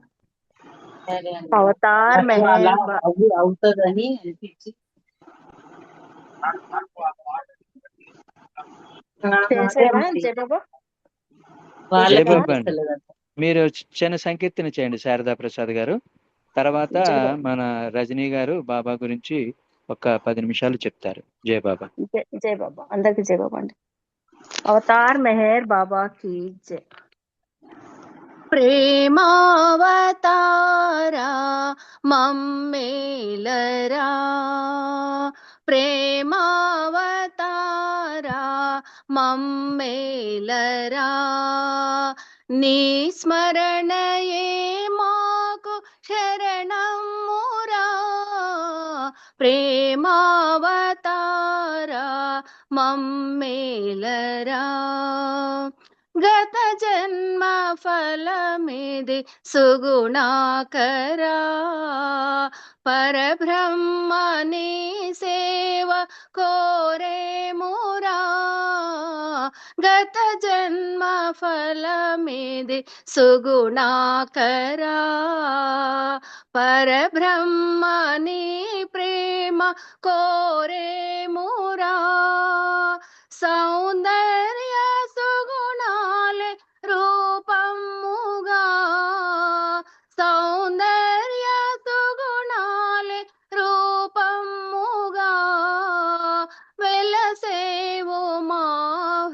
సరే అన్నయ్య. అవతార్ నాకు అలా మెహర్ అవుతుందని అనిపించి చేసేనా జయబాబా? వాళ్ళకి జయబాబా అండి, వినిపిస్తలేదంట. మీరు చిన్న సంకీర్తన చేయండి శారదా ప్రసాద్ గారు. తర్వాత జయబాబా మన రజనీ గారు బాబా గురించి ఒక 10 నిమిషాలు చెప్తారు. జయబాబా. జయబాబా అందరికి జయబాబా అండి. అవతార్ మెహర్ బాబా की जय. ప్రేమావతారా మమ్మేలరా, ప్రేమావతారా మమ్మేలరా, నీ స్మరణయే మాకు శరణమురా, ప్రేమావతారా మమ్మేలరా, గత జన్మ ఫలమిది సుగుణాకరా, పరబ్రహ్మని సేవ కోరేమురా, గత జన్మ ఫలమిది సుగుణాకరా, పరబ్రహ్మని ప్రేమ కోరేమురా, సౌందర్య సుగుణాలే రూపముగా, సౌందర్య సుగుణాలే రూపముగా, వెలసేవు మా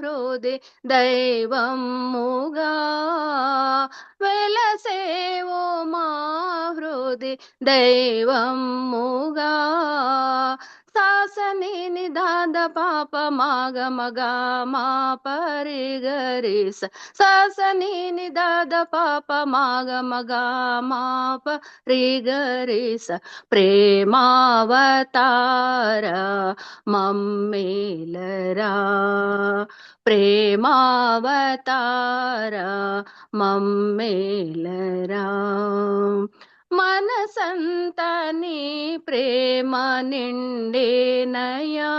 హృది దైవముగా, వెలసేవు మా హృది దైవముగా, సాసని నిదాద పాప మాగ మగ మా పరిగరిస, సాసని నిదాద పాప మాగ మగ మా పరిగరిస, ప్రేమావతార మమ్మేలరా, ప్రేమావతార మమ్మేలరా, మనసంత నీ ప్రేమ నిండేనయా,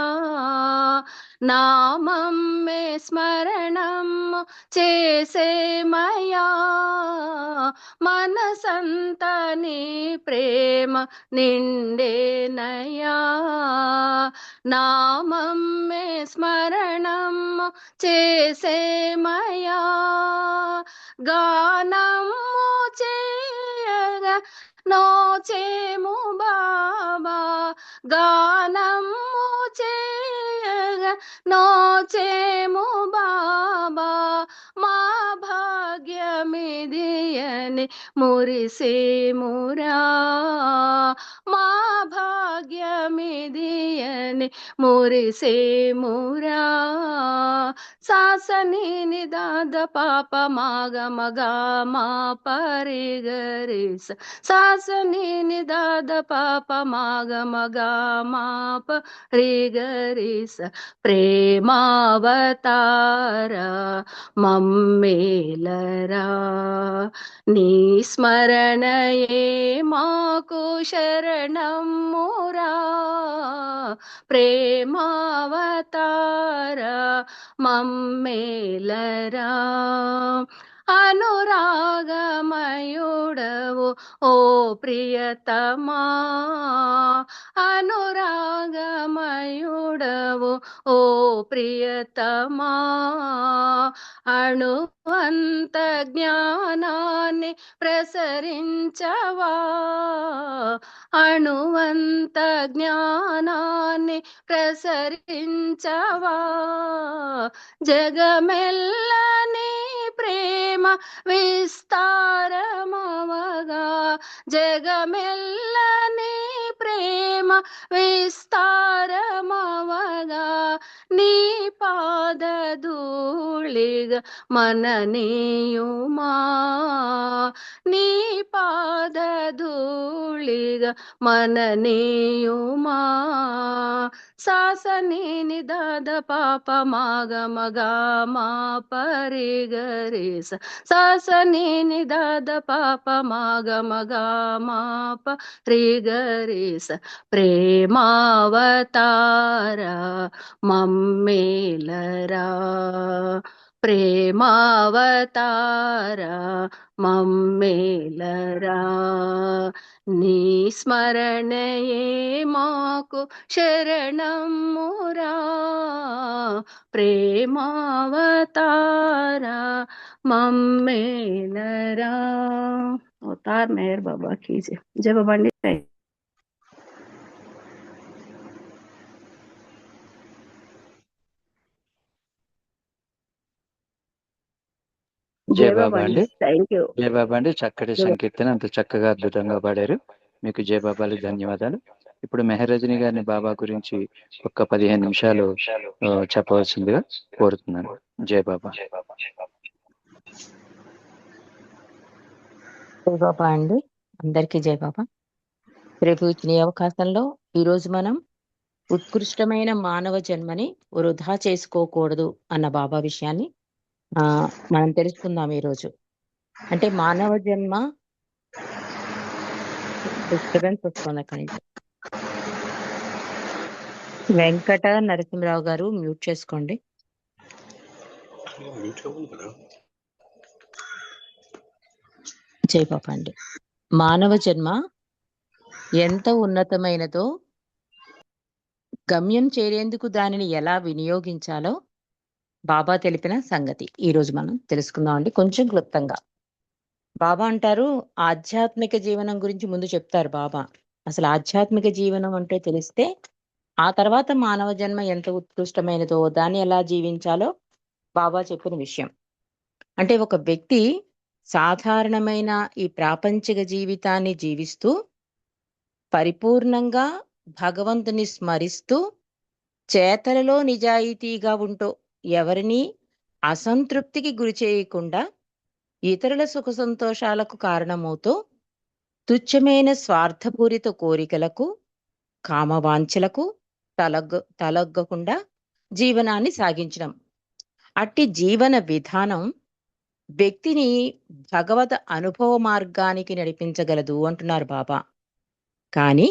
నామమ్మే స్మరణము చేసేమయా, మనసంత నీ ప్రేమ నిండేనయా, నామమ్మే స్మరణము చేసేమయా, గానము చేయగా నోచేము బాబా, గానము చేయగా నోచేము బాబా, మా భాగ్యమిది అని మురిసేమురా, మా భాగ్యమిది అని మురిసేమురా, సాసని నిదాద పాప మాగ మగ మా పరిగరిస, సాసని నిదాద పాప మాగ మగ మా పరిగరిస, ప్రేమావతార మమ్మేలరా, నీ స్మరణయే మాకు శరణమురా, ప్రేమావతార మమ్మేలరా, అనురాగమయుడవు ఓ ప్రియతమా, అనురాగమయుడవు ఓ ప్రియతమా, అణువంత జ్ఞానాన్ని ప్రసరించవా, అణువంత జ్ఞానాన్ని ప్రసరించవా, జగమెల్లని ప్రేమ విస్తారమవగా, జగమెల్లని ప్రేమ విస్తారమవగా, నీ పాదధూళిగా మననీయుమా, నీ పాదధూళిగా మననీయుమా, సాసని నిదాద పాప మాగ మగ మా పరిగరిస, సాసని నిదాద పాప మాగ మగ మా పరిగరిస, ప్రేమావతార మమ్మేలరా, ప్రేమావతార మమ్మేలరా, నీ స్మరణయే మాకు మాకు శరణమురా ప్రేమావతార మమ్మేలరా. అవతార్ మెహర్ బాబా की जय. जय बाबा जी. జై जय బాబా बाबा जी. అండి. Thank you. జై బాబా అండి. చక్కటి సంకీర్తన అంత చక్కగా అద్భుతంగా పాడారు. మీకు జై బాబాలు ధన్యవాదాలు. ఇప్పుడు మెహర్ రజని గారిని బాబా గురించి ఒక్క 15 నిమిషాలు చెప్పవలసిందిగా కోరుతున్నాను. జై బాబా. జై బాబా అండి. అందరికీ జై బాబా. రేపు ఇచ్చిన ఈ అవకాశంలో ఈరోజు మనం ఉత్కృష్టమైన మానవ జన్మని వృధా చేసుకోకూడదు అన్న బాబా విషయాన్ని మనం తెలుసుకుందాం ఈరోజు. అంటే మానవ జన్మ డిస్టర్బెన్స్ వస్తుంది అక్కడి నుంచి. వెంకట నరసింహరావు గారు మ్యూట్ చేసుకోండి. జై బాబా అండి. మానవ జన్మ ఎంత ఉన్నతమైనదో గమ్యం చేరేందుకు దానిని ఎలా వినియోగించాలో బాబా తెలిపిన సంగతి ఈరోజు మనం తెలుసుకుందాం అండి. కొంచెం క్లుప్తంగా బాబా అంటారు, ఆధ్యాత్మిక జీవనం గురించి ముందు చెప్తారు బాబా. అసలు ఆధ్యాత్మిక జీవనం అంటే తెలిస్తే ఆ తర్వాత మానవ జన్మ ఎంత ఉత్కృష్టమైనదో దాన్ని ఎలా జీవించాలో బాబా చెప్పిన విషయం. అంటే ఒక వ్యక్తి సాధారణమైన ఈ ప్రాపంచిక జీవితాన్ని జీవిస్తూ పరిపూర్ణంగా భగవంతుని స్మరిస్తూ చేతలలో నిజాయితీగా ఉంటూ ఎవరిని అసంతృప్తికి గురి చేయకుండా ఇతరుల సుఖ సంతోషాలకు కారణమవుతూ తుచ్చమైన స్వార్థపూరిత కోరికలకు కామవాంఛలకు తలొగ్గకుండా జీవనాన్ని సాగించడం. అట్టి జీవన విధానం వ్యక్తిని భగవత్ అనుభవ మార్గానికి నడిపించగలదు అంటున్నారు బాబా. కానీ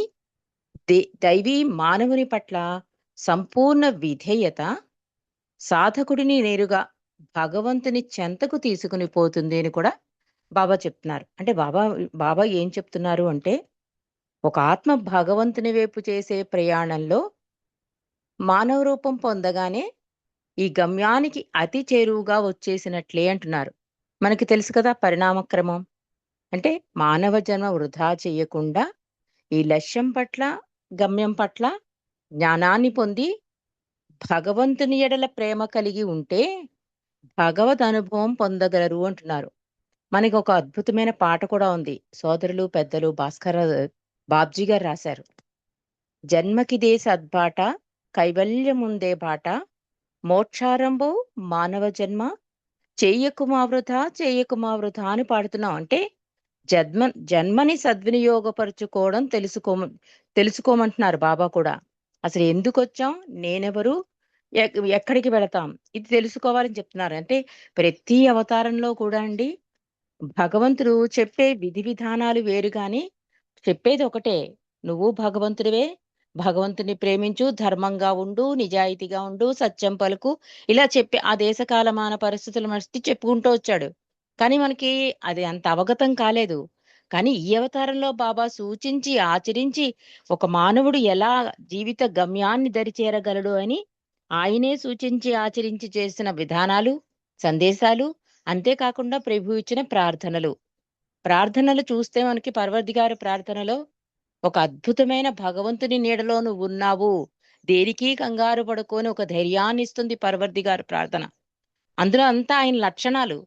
దైవీ మానవుని పట్ల సంపూర్ణ విధేయత సాధకుడిని నేరుగా భగవంతుని చెంతకు తీసుకుని పోతుంది అని కూడా బాబా చెప్తున్నారు. అంటే బాబా ఏం చెప్తున్నారు అంటే, ఒక ఆత్మ భగవంతుని వైపు చేసే ప్రయాణంలో మానవ రూపం పొందగానే ఈ గమ్యానికి అతి చేరువుగా వచ్చేసినట్లే అంటున్నారు. మనకి తెలుసు కదా పరిణామక్రమం. అంటే మానవ జన్మ వృధా చెయ్యకుండా ఈ లక్ష్యం పట్ల గమ్యం పట్ల జ్ఞానాన్ని పొంది భగవంతుని ఎడల ప్రేమ కలిగి ఉంటే భగవద్ అనుభవం పొందగలరు అంటున్నారు. మనకి ఒక అద్భుతమైన పాట కూడా ఉంది. సోదరులు పెద్దలు బాబ్జీ గారు రాశారు. జన్మకిదే సద్బాట కైవల్యముందే బాట మోక్షారంభో మానవ జన్మ చేయకుమా వృధా అని పాడుతున్నాం. అంటే జన్మని సద్వినియోగపరుచుకోవడం తెలుసుకోమంటున్నారు బాబా కూడా. అసలు ఎందుకు వచ్చాం, నేనెవరు, ఎక్కడికి వెళతాం, ఇది తెలుసుకోవాలని చెప్తున్నారు. అంటే ప్రతి అవతారంలో కూడా అండి భగవంతుడు చెప్పే విధి విధానాలు వేరు, కానీ చెప్పేది ఒకటే, నువ్వు భగవంతుడివే, భగవంతుని ప్రేమించు, ధర్మంగా ఉండు, నిజాయితీగా ఉండు, సత్యం పలుకు, ఇలా చెప్పి ఆ దేశకాలమాన పరిస్థితులు మర్చి చెప్పుకుంటూ వచ్చాడు. కానీ మనకి అది అంత అవగతం కాలేదు. కానీ ఈ అవతారంలో బాబా సూచించి ఆచరించి ఒక మానవుడు ఎలా జీవిత గమ్యాన్ని దరిచేరగలడు అని ఆయనే సూచించి ఆచరించి చేసిన విధానాలు, సందేశాలు, అంతేకాకుండా ప్రభు ఇచ్చిన ప్రార్థనలు చూస్తే మనకి పర్వదిగారి ప్రార్థనలో ఒక అద్భుతమైన భగవంతుని నీడలో నువ్వు ఉన్నావు, దేనికి కంగారు పడుకొని ఒక ధైర్యాన్ని ఇస్తుంది పర్వదిగారి ప్రార్థన. అందులో అంతా ఆయన లక్షణాలు,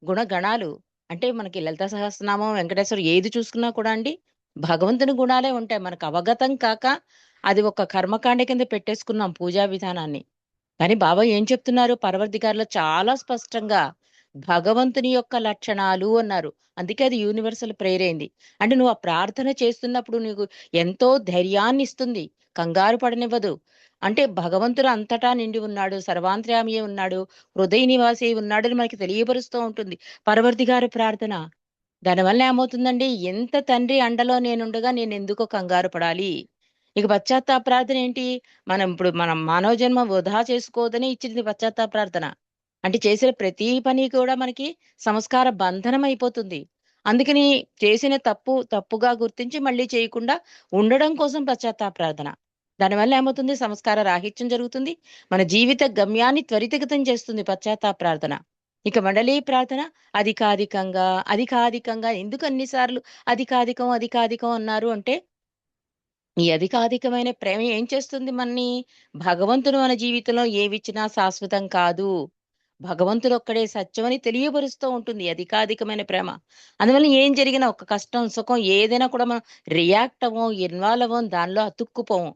గుణగణాలు. అంటే మనకి లలిత సహస్రనామం, వెంకటేశ్వర ఏది చూసుకున్నా కూడా అండి భగవంతుని గుణాలే ఉంటాయి. మనకు అవగతం కాక అది ఒక కర్మకాండ కింద పెట్టేసుకున్నాం పూజా విధానాన్ని. కానీ బాబా ఏం చెప్తున్నారు, పర్వదిగారిలో చాలా స్పష్టంగా భగవంతుని యొక్క లక్షణాలు అన్నారు. అందుకే అది యూనివర్సల్ ప్రేయర్ అయింది. అంటే నువ్వు ఆ ప్రార్థన చేస్తున్నప్పుడు నీకు ఎంతో ధైర్యాన్ని ఇస్తుంది, కంగారు పడనివ్వదు. అంటే భగవంతుడు అంతటా నిండి ఉన్నాడు, సర్వాంతర్యామి ఉన్నాడు, హృదయ నివాసి ఉన్నాడు అని మనకి తెలియపరుస్తూ ఉంటుంది పరవర్తిగారి ప్రార్థన. దానివల్ల ఏమవుతుందండి, ఎంత తండ్రి అండలో నేనుండగా నేను ఎందుకో కంగారు పడాలి. ఇక పశ్చాత్తాప ప్రార్థన ఏంటి, మనం మానవ జన్మ వృధా చేసుకోవద్దని ఇచ్చింది పశ్చాత్తాప ప్రార్థన. అంటే చేసిన ప్రతి పని కూడా మనకి సంస్కార బంధనం అయిపోతుంది. అందుకని చేసిన తప్పుగా గుర్తించి మళ్ళీ చేయకుండా ఉండడం కోసం పశ్చాత్తాప ప్రార్థన. దానివల్ల ఏమవుతుంది? సంస్కార రాహిత్యం జరుగుతుంది. మన జీవిత గమ్యాన్ని త్వరితగతం చేస్తుంది పశ్చాత్తాప ప్రార్థన. ఇక మండలీ ప్రార్థన అధికాధికంగా ఎందుకు అన్నిసార్లు అధికాధికం అన్నారు అంటే, ఈ అధికాధికమైన ప్రేమ ఏం చేస్తుంది మనని? భగవంతుడు మన జీవితంలో ఏవిచ్చినా శాశ్వతం కాదు, భగవంతుడు ఒక్కడే సత్యమని తెలియపరుస్తూ ఉంటుంది అధికాధికమైన ప్రేమ. అందువల్ల ఏం జరిగినా, ఒక కష్టం సుఖం ఏదైనా కూడా మనం రియాక్ట్ అవ్వం, ఇన్వాల్వ్ అవ్వం, దానిలో అతుక్కుపోవం.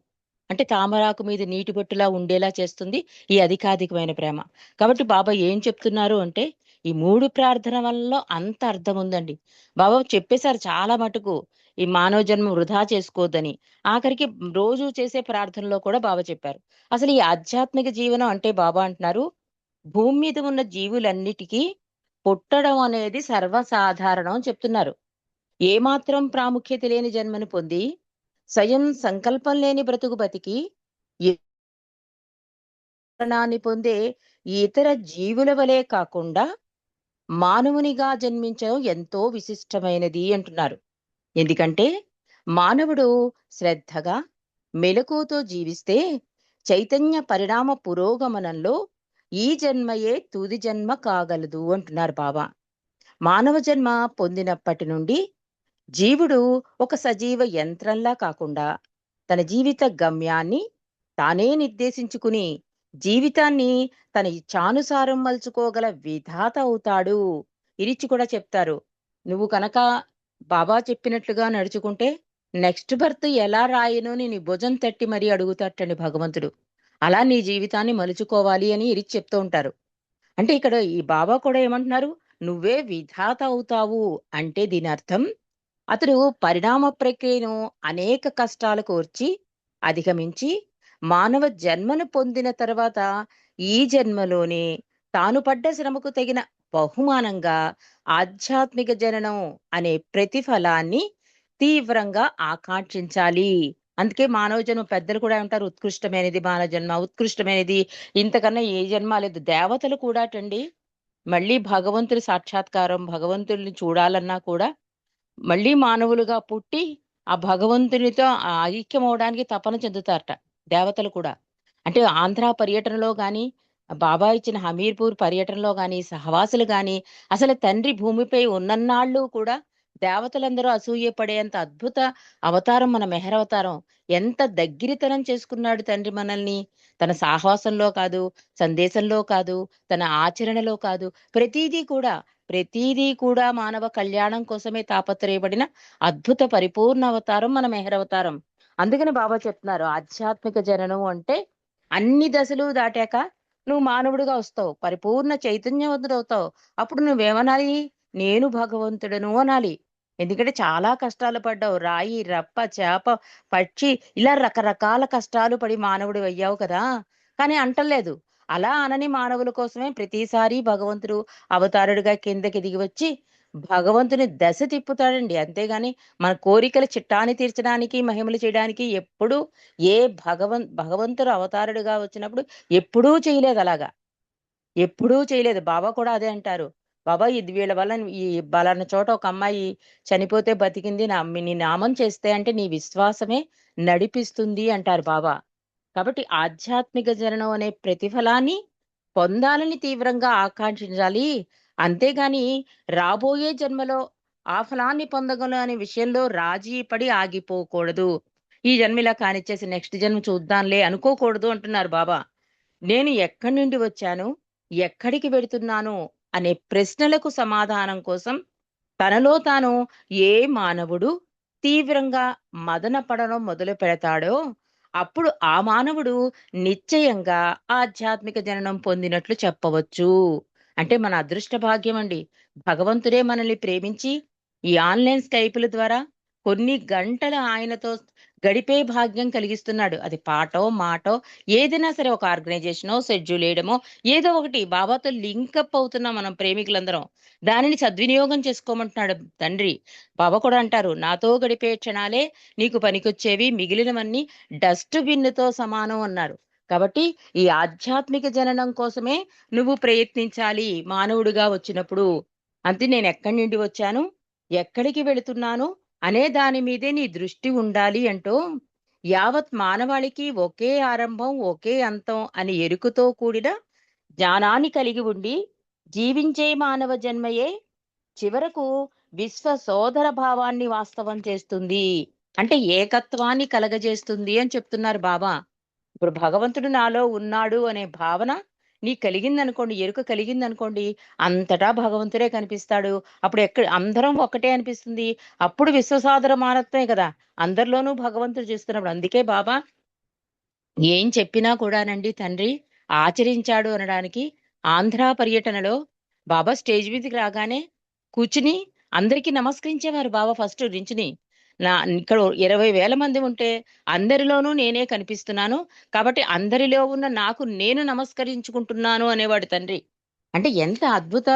అంటే తామరాకు మీద నీటి బొట్టులా ఉండేలా చేస్తుంది ఈ అధికాధికమైన ప్రేమ. కాబట్టి బాబా ఏం చెప్తున్నారు అంటే, ఈ 3 ప్రార్థన వల్ల అంత అర్థం ఉందండి. బాబా చెప్పేశారు చాలా మటుకు, ఈ మానవ జన్మ వృధా చేసుకోవద్దని. ఆఖరికి రోజు చేసే ప్రార్థనలో కూడా బాబా చెప్పారు. అసలు ఈ ఆధ్యాత్మిక జీవనం అంటే బాబా అంటున్నారు, భూమి మీద ఉన్న జీవులన్నిటికీ పుట్టడం అనేది సర్వసాధారణం అని చెప్తున్నారు. ఏమాత్రం ప్రాముఖ్యత లేని జన్మను పొంది స్వయం సంకల్పం లేని బ్రతుకు బతికి మరణాన్ని పొందే ఇతర జీవుల వలె కాకుండా మానవునిగా జన్మించడం ఎంతో విశిష్టమైనది అంటున్నారు. ఎందుకంటే మానవుడు శ్రద్ధగా మెలకువతో జీవిస్తే చైతన్య పరిణామ పురోగమనంలో ఈ జన్మయే తుది జన్మ కాగలదు అంటున్నారు బాబా. మానవ జన్మ పొందినప్పటి నుండి జీవుడు ఒక సజీవ యంత్రంలా కాకుండా తన జీవిత గమ్యాన్ని తానే నిర్దేశించుకుని జీవితాన్ని తన ఇచ్ఛానుసారం మలుచుకోగల విధాత అవుతాడు. ఇరిచి కూడా చెప్తారు, నువ్వు కనుక బాబా చెప్పినట్లుగా నడుచుకుంటే నెక్స్ట్ బర్త్ ఎలా రాయను నీ భుజం తట్టి మరీ అడుగుతాటండి భగవంతుడు. అలా నీ జీవితాన్ని మలుచుకోవాలి అని ఇరిచి చెప్తూ ఉంటారు. అంటే ఇక్కడ ఈ బాబా కూడా ఏమంటున్నారు, నువ్వే విధాత అవుతావు అంటే దీని అర్థం అతడు పరిణామ ప్రక్రియను అనేక కష్టాలు కోర్చి అధిగమించి మానవ జన్మను పొందిన తర్వాత ఈ జన్మలోనే తాను పడ్డ శ్రమకు తగిన బహుమానంగా ఆధ్యాత్మిక జననం అనే ప్రతిఫలాన్ని తీవ్రంగా ఆకాంక్షించాలి. అందుకే మానవ జన్మ పెద్దలు కూడా ఉంటారు, ఉత్కృష్టమైనది మానవ జన్మ, ఉత్కృష్టమైనది, ఇంతకన్నా ఏ జన్మ లేదు. దేవతలు కూడా టండి మళ్ళీ భగవంతుడి సాక్షాత్కారం, భగవంతుడిని చూడాలన్నా కూడా మళ్ళీ మానవులుగా పుట్టి ఆ భగవంతునితో ఐక్యం అవడానికి తపన చెందుతారట దేవతలు కూడా. అంటే ఆంధ్ర పర్యటనలో గాని, బాబా ఇచ్చిన హమీర్పూర్ పర్యటనలో గాని, సహవాసులు గాని, అసలు తండ్రి భూమిపై ఉన్నన్నాళ్ళు కూడా దేవతలందరూ అసూయపడేంత అద్భుత అవతారం మన మెహర్ అవతారం. ఎంత దగ్గరితనం చేసుకున్నాడు తండ్రి మనల్ని, తన సాహసంలో కాదు, సందేశంలో కాదు, తన ఆచరణలో కాదు, ప్రతిదీ కూడా మానవ కళ్యాణం కోసమే తాపత్రయపడిన అద్భుత పరిపూర్ణ అవతారం మన మెహర్ అవతారం. అందుకని బాబా చెప్తున్నారు, ఆధ్యాత్మిక జననం అంటే అన్ని దశలు దాటాక నువ్వు మానవుడిగా వస్తావు, పరిపూర్ణ చైతన్యవంతుడు అవుతావు. అప్పుడు నువ్వేమనాలి? నేను భగవంతుడను అనాలి. ఎందుకంటే చాలా కష్టాలు పడ్డావు, రాయి, రప్ప, చేప, పక్షి, ఇలా రకరకాల కష్టాలు పడి మానవుడు అయ్యావు కదా. కానీ అంటలేదు, అలా అనని మానవుల కోసమే ప్రతిసారి భగవంతుడు అవతారుడిగా కిందకి దిగి వచ్చి భగవంతుని దశ తిప్పుతాడండి. అంతేగాని మన కోరికల చిట్టాని తీర్చడానికి, మహిమలు చేయడానికి ఎప్పుడు ఏ భగవంతుడు అవతారుడిగా వచ్చినప్పుడు ఎప్పుడూ చేయలేదు అలాగా, ఎప్పుడూ చేయలేదు. బాబా కూడా అదే అంటారు, బాబా ఇది వీళ్ళ వల్ల ఈ బలాన చోట ఒక అమ్మాయి చనిపోతే బతికింది, నీ నామం చేస్తే అంటే నీ విశ్వాసమే నడిపిస్తుంది అంటారు బాబా. కాబట్టి ఆధ్యాత్మిక జననం అనే ప్రతిఫలాన్ని పొందాలని తీవ్రంగా ఆకాంక్షించాలి. అంతేగాని రాబోయే జన్మలో ఆ ఫలాన్ని పొందగలను అనే విషయంలో రాజీ పడి ఆగిపోకూడదు. ఈ జన్మ ఇలా కానిచ్చేసి నెక్స్ట్ జన్మ చూద్దాంలే అనుకోకూడదు అంటున్నారు బాబా. నేను ఎక్కడి నుండి వచ్చాను, ఎక్కడికి వెడుతున్నాను అనే ప్రశ్నలకు సమాధానం కోసం తనలో తాను ఏ మానవుడు తీవ్రంగా మదన పడడం మొదలు పెడతాడో అప్పుడు ఆ మానవుడు నిశ్చయంగా ఆధ్యాత్మిక జననం పొందినట్లు చెప్పవచ్చు. అంటే మన అదృష్ట భాగ్యం అండి. భగవంతుడే మనల్ని ప్రేమించి ఈ ఆన్లైన్ స్కైపుల ద్వారా కొన్ని గంటలు ఆయనతో గడిపే భాగ్యం కలిగిస్తున్నాడు. అది పాటో మాటో ఏదైనా సరే, ఒక ఆర్గనైజేషనో షెడ్యూల్ వేయడమో ఏదో ఒకటి, బాబాతో లింకప్ అవుతున్నాం మనం ప్రేమికులందరం. దానిని సద్వినియోగం చేసుకోమంటున్నాడు తండ్రి. బాబా కూడా అంటారు, నాతో గడిపే క్షణాలే నీకు పనికొచ్చేవి, మిగిలినవన్నీ డస్ట్ బిన్నుతో సమానం అన్నారు. కాబట్టి ఈ ఆధ్యాత్మిక జననం కోసమే నువ్వు ప్రయత్నించాలి మానవుడిగా వచ్చినప్పుడు. అంతే, నేను ఎక్కడి నుండి వచ్చాను, ఎక్కడికి వెళుతున్నాను అనే దాని మీదే నీ దృష్టి ఉండాలి అంటూ యావత్ మానవాళికి ఒకే ఆరంభం ఒకే అంతం అని ఎరుకుతో కూడిన జ్ఞానాన్ని కలిగి ఉండి జీవించే మానవ జన్మయే చివరకు విశ్వ సోదర భావాన్ని వాస్తవం చేస్తుంది. అంటే ఏకత్వాన్ని కలగజేస్తుంది అని చెప్తున్నారు బాబా. ఇప్పుడు భగవంతుడు నాలో ఉన్నాడు అనే భావన నీకు కలిగిందనుకోండి, ఎరుక కలిగిందనుకోండి, అంతటా భగవంతుడే కనిపిస్తాడు. అప్పుడు అందరం ఒక్కటే అనిపిస్తుంది. అప్పుడు విశ్వసాదర మానత్వమే కదా అందరిలోనూ భగవంతుడు చేస్తున్నప్పుడు. అందుకే బాబా ఏం చెప్పినా కూడానండి తండ్రి ఆచరించాడు అనడానికి ఆంధ్ర పర్యటనలో బాబా స్టేజ్ మీదకి రాగానే కూర్చుని అందరికీ నమస్కరించేవారు బాబా. ఫస్ట్ నుంచుని ఇక్కడ 20,000 మంది ఉంటే అందరిలోనూ నేనే కనిపిస్తున్నాను, కాబట్టి అందరిలో ఉన్న నాకు నేను నమస్కరించుకుంటున్నాను అనేవాడు తండ్రి. అంటే ఎంత అద్భుత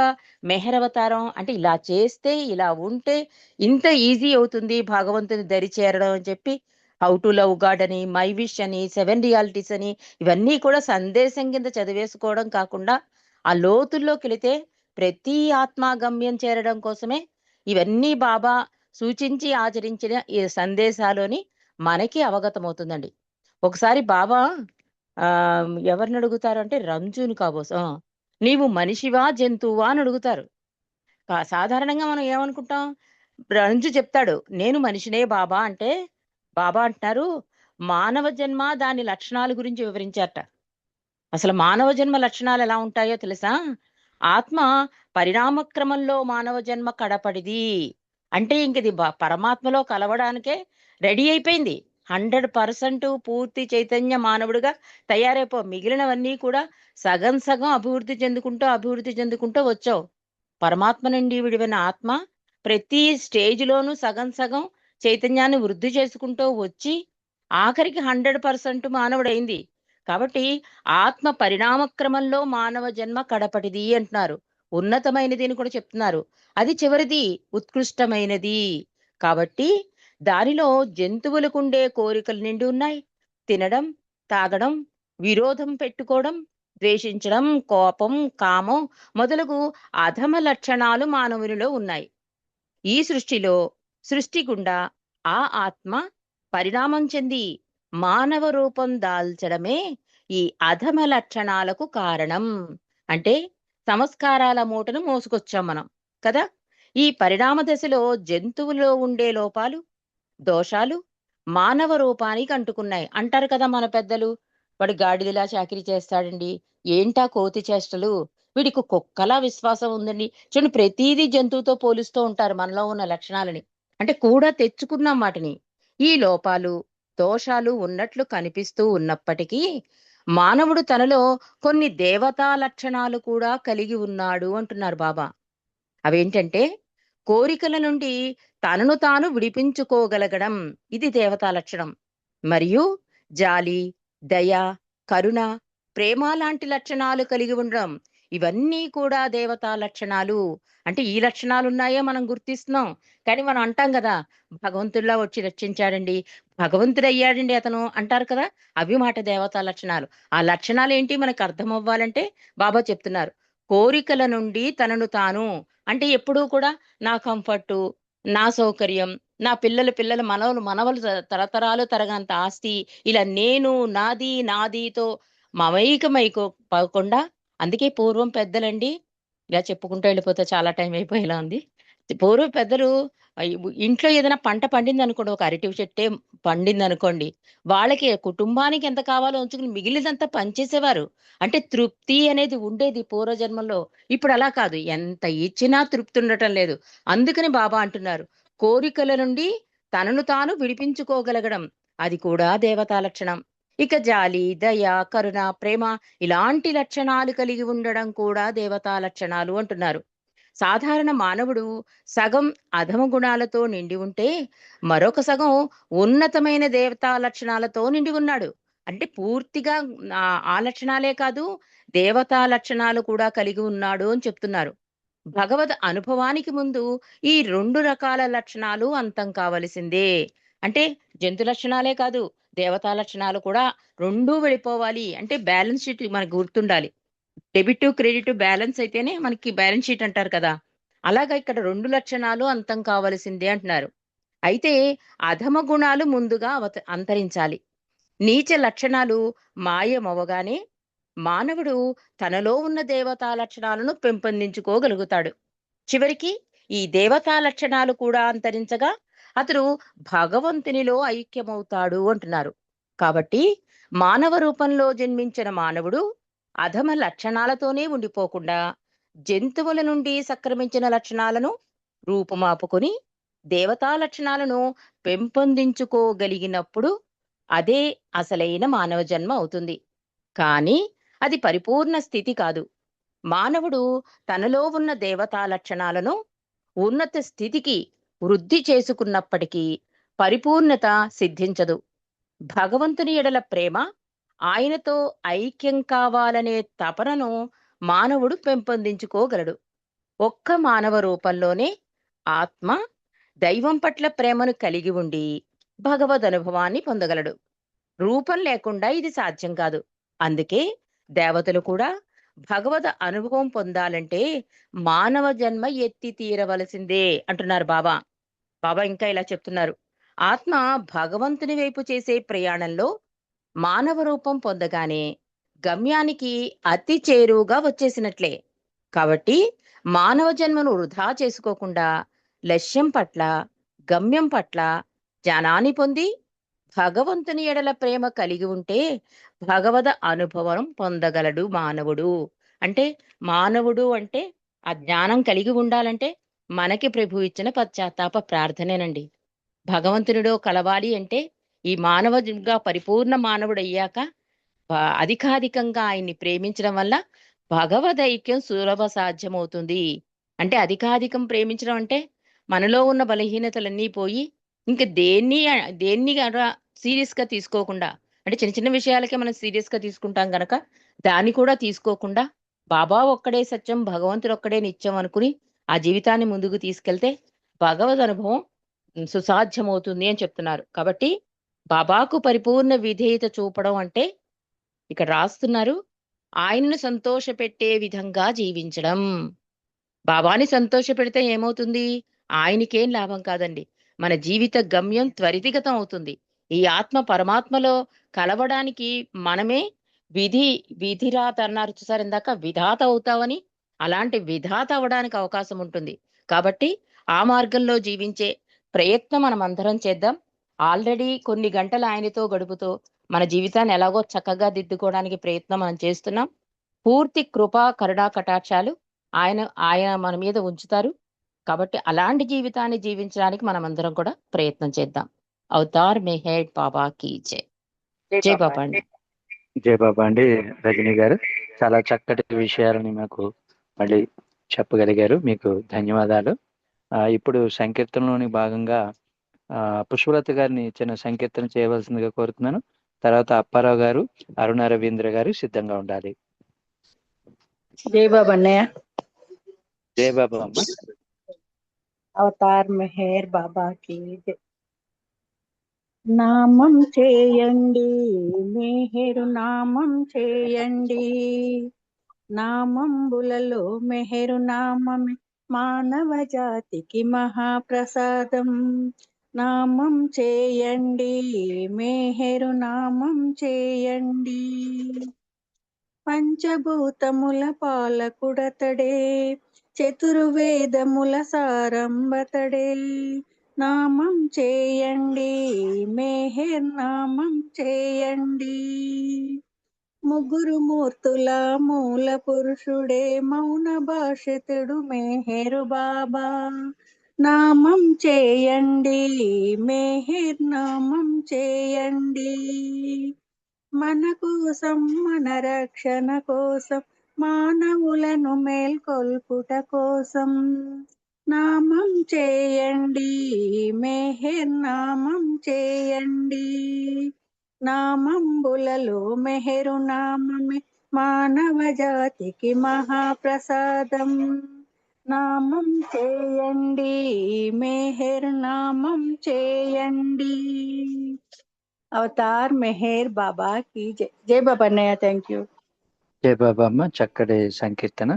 మెహరవతారం. అంటే ఇలా చేస్తే ఇలా ఉంటే ఇంత ఈజీ అవుతుంది భగవంతుని దరి చేరడం అని చెప్పి హౌ టు లవ్ గాడ్ అని, మై విష్ అని, 7 రియాలిటీస్ అని ఇవన్నీ కూడా సందేశం కింద చదివేసుకోవడం కాకుండా ఆ లోతుల్లోకి వెళితే ప్రతి ఆత్మాగమ్యం చేరడం కోసమే ఇవన్నీ బాబా సూచించి ఆచరించిన ఈ సందేశాలని మనకి అవగతమవుతుందండి. ఒకసారి బాబా ఎవరిని అడుగుతారు అంటే రంజుని కాబోసం, నీవు మనిషివా జంతువా అని అడుగుతారు. సాధారణంగా మనం ఏమనుకుంటాం, రంజు చెప్తాడు నేను మనిషినే బాబా అంటే, బాబా అంటున్నారు మానవ జన్మ దాని లక్షణాల గురించి వివరించారట. అసలు మానవ జన్మ లక్షణాలు ఎలా ఉంటాయో తెలుసా? ఆత్మ పరిణామక్రమంలో మానవ జన్మ కడపడిది. అంటే ఇంకది పరమాత్మలో కలవడానికే రెడీ అయిపోయింది. 100% పూర్తి చైతన్య మానవుడిగా తయారైపో. మిగిలినవన్నీ కూడా సగం సగం అభివృద్ధి చెందుకుంటూ వచ్చావు. పరమాత్మ నుండి విడివైన ఆత్మ ప్రతి స్టేజ్లోనూ సగం సగం చైతన్యాన్ని వృద్ధి చేసుకుంటూ వచ్చి ఆఖరికి 100% మానవుడైంది. కాబట్టి ఆత్మ పరిణామక్రమంలో మానవ జన్మ కడపటిది అంటున్నారు. ఉన్నతమైనది అని కూడా చెప్తున్నారు. అది చివరిది, ఉత్కృష్టమైనది. కాబట్టి దానిలో జంతువులకుండే కోరికలు నిండి ఉన్నాయి. తినడం, తాగడం, విరోధం పెట్టుకోవడం, ద్వేషించడం, కోపం, కామం మొదలగు అధమ లక్షణాలు మానవునిలో ఉన్నాయి. ఈ సృష్టిలో సృష్టి గుండా ఆ ఆత్మ పరిణామం చెంది మానవ రూపం దాల్చడమే ఈ అధమ లక్షణాలకు కారణం. అంటే సంస్కారాల మూటను మోసుకొచ్చాం మనం కదా. ఈ పరిణామ దశలో జంతువులో ఉండే లోపాలు, దోషాలు మానవ రూపానికి అంటుకున్నాయి అంటారు కదా మన పెద్దలు. వాడు గాడిదలా చాకిరీ చేస్తాడండి, ఏంటా కోతి చేష్టలు, వీడికి కుక్కలా విశ్వాసం ఉందండి. చూడండి, ప్రతిదీ జంతువుతో పోలుస్తూ ఉంటారు మనలో ఉన్న లక్షణాలని. అంటే కూడా తెచ్చుకున్నాం వాటిని. ఈ లోపాలు దోషాలు ఉన్నట్లు కనిపిస్తూ ఉన్నప్పటికీ మానవుడు తనలో కొన్ని దేవతా లక్షణాలు కూడా కలిగి ఉన్నాడు అంటున్నారు బాబా. అవేంటంటే కోరికల నుండి తనను తాను విడిపించుకోగలగడం, ఇది దేవతా లక్షణం. మరియు జాలి, దయ, కరుణ, ప్రేమ లాంటి లక్షణాలు కలిగి ఉండడం, ఇవన్నీ కూడా దేవతా లక్షణాలు. అంటే ఈ లక్షణాలు ఉన్నాయో మనం గుర్తిస్తున్నాం. కానీ మనం అంటాం కదా, భగవంతుడిలా వచ్చి రక్షించాడండి, భగవంతుడు అయ్యాడండి అతను అంటారు కదా. అవి మాట దేవతా లక్షణాలు. ఆ లక్షణాలు ఏంటి మనకు అర్థం అవ్వాలంటే బాబా చెప్తున్నారు, కోరికల నుండి తనను తాను, అంటే ఎప్పుడూ కూడా నా కంఫర్టు, నా సౌకర్యం, నా పిల్లల మనవలు తరతరాలు తరగంత ఆస్తి, ఇలా నేను నాదితో మమైకమైపోకుండా. అందుకే పూర్వం పెద్దలండి, ఇలా చెప్పుకుంటూ వెళ్ళిపోతే చాలా టైం అయిపోయేలా ఉంది. పూర్వ పెద్దలు ఇంట్లో ఏదైనా పంట పండింది అనుకోండి, ఒక అరటి చెట్టే పండింది అనుకోండి, వాళ్ళకి కుటుంబానికి ఎంత కావాలో ఉంచుకుని మిగిలినంతా పనిచేసేవారు. అంటే తృప్తి అనేది ఉండేది పూర్వజన్మలో. ఇప్పుడు అలా కాదు, ఎంత ఇచ్చినా తృప్తి ఉండటం లేదు. అందుకని బాబా అంటున్నారు, కోరికల నుండి తనను తాను విడిపించుకోగలగడం, అది కూడా దేవతా లక్షణం. ఇక జాలి, దయ, కరుణ, ప్రేమ ఇలాంటి లక్షణాలు కలిగి ఉండడం కూడా దేవతా లక్షణాలు అంటున్నారు. సాధారణ మానవుడు సగం అధమ గుణాలతో నిండి ఉంటే మరొక సగం ఉన్నతమైన దేవతా లక్షణాలతో నిండి ఉన్నాడు. అంటే పూర్తిగా ఆ లక్షణాలే కాదు, దేవతా లక్షణాలు కూడా కలిగి ఉన్నాడు అని చెప్తున్నారు. భగవద్ అనుభవానికి ముందు ఈ 2 రకాల లక్షణాలు అంతం కావలసిందే. అంటే జంతు లక్షణాలే కాదు, దేవతా లక్షణాలు కూడా 2 వెళ్ళిపోవాలి. అంటే బ్యాలెన్స్ షీట్ మనకు గుర్తుండాలి. డెబిట్ క్రెడిట్ బ్యాలెన్స్ అయితేనే మనకి బ్యాలెన్స్ షీట్ అంటారు కదా. అలాగా ఇక్కడ 2 లక్షణాలు అంతం కావలసిందే అంటున్నారు. అయితే అధమ గుణాలు ముందుగా అంతరించాలి. నీచ లక్షణాలు మాయమవగానే మానవుడు తనలో ఉన్న దేవతా లక్షణాలను పెంపొందించుకోగలుగుతాడు. చివరికి ఈ దేవతా లక్షణాలు కూడా అంతరించగా అతడు భగవంతునిలో ఐక్యమవుతాడు అంటున్నారు. కాబట్టి మానవ రూపంలో జన్మించిన మానవుడు అధమ లక్షణాలతోనే ఉండిపోకుండా జంతువుల నుండి సంక్రమించిన లక్షణాలను రూపుమాపుకొని దేవతా లక్షణాలను పెంపొందించుకోగలిగినప్పుడు అదే అసలైన మానవ జన్మ అవుతుంది. కానీ అది పరిపూర్ణ స్థితి కాదు. మానవుడు తనలో ఉన్న దేవతా లక్షణాలను ఉన్నత స్థితికి వృద్ధి చేసుకున్నప్పటికీ పరిపూర్ణత సిద్ధించదు. భగవంతుని ఎడల ప్రేమ, ఆయనతో ఐక్యం కావాలనే తపనను మానవుడు పెంపొందించుకోగలడు. ఒక్క మానవ రూపంలోనే ఆత్మ దైవం పట్ల ప్రేమను కలిగి ఉండి భగవద్ అనుభవాన్ని పొందగలడు. రూపం లేకుండా ఇది సాధ్యం కాదు. అందుకే దేవతలు కూడా భగవద్ అనుభవం పొందాలంటే మానవ జన్మ ఎత్తి తీరవలసిందే అంటున్నారు బాబా. బాబా ఇంకా ఇలా చెప్తున్నారు, ఆత్మ భగవంతుని వైపు చేసే ప్రయాణంలో మానవ రూపం పొందగానే గమ్యానికి అతి చేరువుగా వచ్చేసినట్లే. కాబట్టి మానవ జన్మను వృధా చేసుకోకుండా లక్ష్యం పట్ల, గమ్యం పట్ల జ్ఞానాన్ని పొంది భగవంతుని ఎడల ప్రేమ కలిగి ఉంటే భగవద అనుభవం పొందగలడు మానవుడు. అంటే మానవుడు అంటే ఆ జ్ఞానం కలిగి ఉండాలంటే మనకి ప్రభు ఇచ్చిన పశ్చాత్తాప ప్రార్థనేనండి. భగవంతునిలో కలవాలి అంటే ఈ మానవుడిగా పరిపూర్ణ మానవుడు అయ్యాక అధికాధికంగా ఆయన్ని ప్రేమించడం వల్ల భగవద్ ఐక్యం సులభ సాధ్యమవుతుంది. అంటే అధికాధికం ప్రేమించడం అంటే మనలో ఉన్న బలహీనతలన్నీ పోయి ఇంక దేన్ని సీరియస్ గా తీసుకోకుండా, అంటే చిన్న చిన్న విషయాలకే మనం సీరియస్ గా తీసుకుంటాం గనక దాన్ని కూడా తీసుకోకుండా బాబా ఒక్కడే సత్యం, భగవంతుడు ఒక్కడే నిత్యం అనుకుని ఆ జీవితాన్ని ముందుకు తీసుకెళ్తే భగవద్ అనుభవం సుసాధ్యమవుతుంది అని చెప్తున్నారు. కాబట్టి బాబాకు పరిపూర్ణ విధేయత చూపడం అంటే ఇక్కడ రాస్తున్నారు, ఆయనను సంతోషపెట్టే విధంగా జీవించడం. బాబాని సంతోష పెడితే ఏమవుతుంది? ఆయనకేం లాభం కాదండి, మన జీవిత గమ్యం త్వరితగతం అవుతుంది. ఈ ఆత్మ పరమాత్మలో కలవడానికి మనమే విధిరాత అన్నారు చూసారు ఇందాక, విధాత అవుతావని. అలాంటి విధాత అవడానికి అవకాశం ఉంటుంది. కాబట్టి ఆ మార్గంలో జీవించే ప్రయత్నం మనం అందరం చేద్దాం. ఆల్రెడీ కొన్ని గంటలు ఆయనతో గడుపుతూ మన జీవితాన్ని ఎలాగో చక్కగా దిద్దుకోవడానికి ప్రయత్నం మనం చేస్తున్నాం. పూర్తి కృపా కరుణా కటాక్షాలు ఆయన మన మీద ఉంచుతారు. కాబట్టి అలాంటి జీవితాన్ని జీవించడానికి మనం అందరం కూడా ప్రయత్నం చేద్దాం. అవతార్ మెహర్ బాబా కీ జై. జై బాబా అండి. జై బాబా అండి. రజనీ గారు చాలా చక్కటి విషయాలని మాకు మళ్ళీ చెప్పగలిగారు, మీకు ధన్యవాదాలు. ఇప్పుడు సంకీర్తనలోని భాగంగా పుష్పలత గారిని చిన్న సంకీర్తన చేయవలసిందిగా కోరుతున్నాను. తర్వాత అప్పారావు గారు, అరుణ రవీంద్ర గారు సిద్ధంగా ఉండాలి. జై బాబా అన్నయ్య. జై బాబా అమ్మ. అవతార్ మెహర్ బాబా కీ జై. నామం చేయండి మెహరు నామం చేయండి, నామంబులలో మెహరు నామమే మానవ జాతికి మహాప్రసాదం. నామం చేయండి మెహరు నామం చేయండి, పంచభూతముల పాలకుడతడే చతుర్వేదముల సారంబతడే. నామం చేయండి మెహర్ నామం చేయండి, ముగ్గురు మూర్తుల మూల పురుషుడే మౌన భాషితుడు మెహరు బాబా. నామం చేయండి మెహర్ నామం చేయండి, మన కోసం మన రక్షణ కోసం మానవులను మేల్కొల్పుట కోసం. నామం చేయండి మెహర్ నామం చేయండి, నామంబులలో మెహరు నామమే మానవ జాతికి మహాప్రసాదం. నామం చేయండి మెహర్ నామం చేయండి. అవతార్ మెహర్ బాబా కీ జై. జై బాబా అన్నయ్య. Thank you. జై బాబా అమ్మ. చక్కటి సంకీర్తన,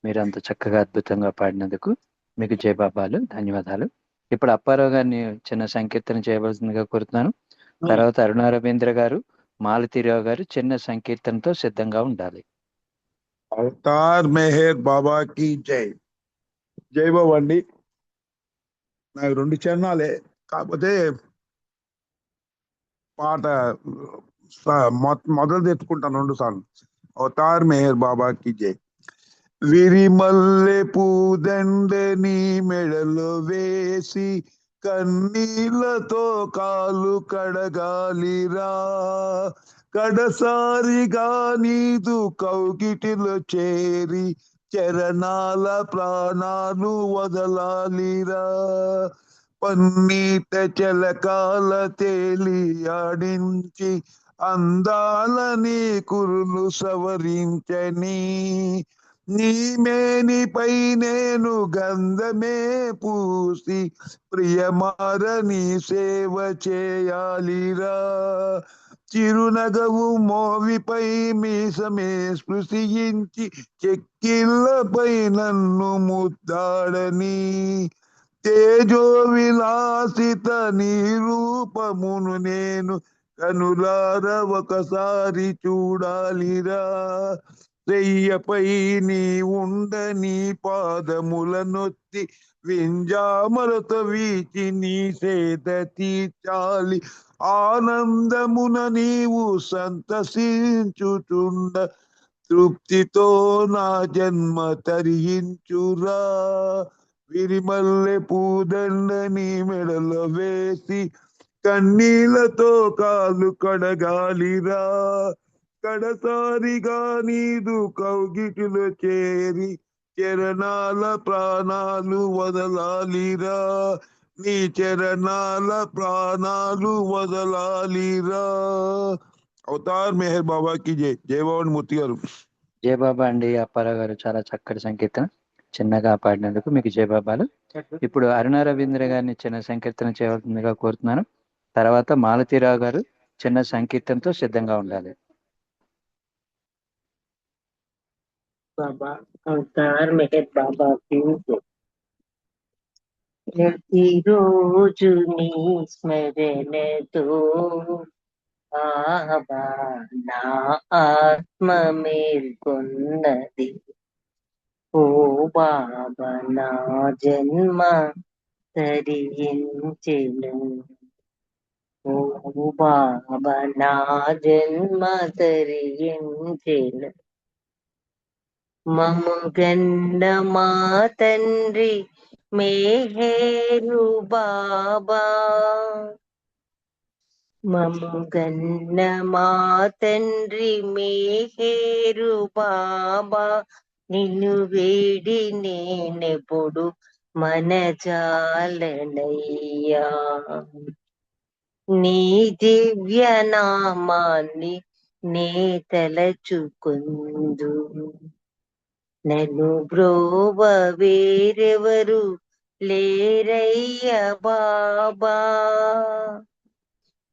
మీరు అంత చక్కగా అద్భుతంగా పాడినందుకు మీకు జై బాబాలు, ధన్యవాదాలు. ఇప్పుడు అప్పారావు గారిని చిన్న సంకీర్తన చేయవలసిందిగా కోరుతున్నాను. తర్వాత అరుణ రవీంద్ర గారు, మాలతీరావు గారు చిన్న సంకీర్తనతో సిద్ధంగా ఉండాలి. అవతార్ మెహర్ బాబాకి జై. జై బాబా అండి. నాకు 2 చరణాలే, కాకపోతే పాట మొదలు తెచ్చుకుంటాను 2 సార్లు. అవతార్ మెహర్ బాబాకి జై. విరిమల్లె పూదండని మెడలో వేసి కన్నీళ్లతో కాలు కడగాలిరా, కడసారిగా నీదు కౌగిటిలో చేరి చరణాల ప్రాణాలు వదలాలిరా. పన్నీట చెలకాల తేలి ఆడించి అందాలని కురులు సవరించని, నీ మేనిపై నేను గంధమే పూసి ప్రియమారని సేవ చేయాలిరా. చిరునగవు మోవిపై మీసమే స్పృశించి చెక్కిళ్ళపై నన్ను ముద్దాడని, తేజో విలాసిత నీ రూపమును నేను కనులార ఒకసారి చూడాలిరా. రెయ్యపై నీ ఉండని పాదముల నొత్తి వింజామలతో వీచి నీ సేద తీర్చాలి. ఆనందమున నీవు సంతసించుచుండ తృప్తితో నా జన్మ తరించురా. విరిమల్లె పూదండని మెడలో వేసి కన్నీళ్లతో కాలు కడగాలిరా, కడసారిగా నీదు కౌగిటిలో చేరి చరణాల ప్రాణాలు వదలాలిరా. నీ చరణాల ప్రాణాలు వదలాలిరా. అవతార్ మెహర్ బాబాకి జై. జయబాబు మూర్తి గారు. జయబాబా అండి. అప్పారావు గారు చాలా చక్కటి సంకీర్తన చిన్నగా పాడినందుకు మీకు జయబాబాలు. ఇప్పుడు అరుణ రవీంద్ర గారిని చిన్న సంకీర్తన చేయవలసిందిగా కోరుతున్నాను. తర్వాత మాలతీరావు గారు చిన్న సంకీర్తనతో సిద్ధంగా ఉండాలి. బాబా అవతార్ మెహర్ బాబాకి జై. ప్రతిరోజు నీ స్మరణతో బాబా నా ఆత్మ మేల్కొన్నది. ఓ బాబా నా జన్మ తరించెను. ఓ బాబా నా జన్మ తరించెను. మము గన్న మా తండ్రి మేహేరు బాబా, మము గన్న మా తండ్రి మేహేరు బాబా, నిన్ను వేడి నేనెప్పుడు మనజాలనయ్యా. నీ దివ్య నామాన్ని నే తలచుకుందు. నన్ను బ్రోవ వేరెవరు లేరయ్య బాబా,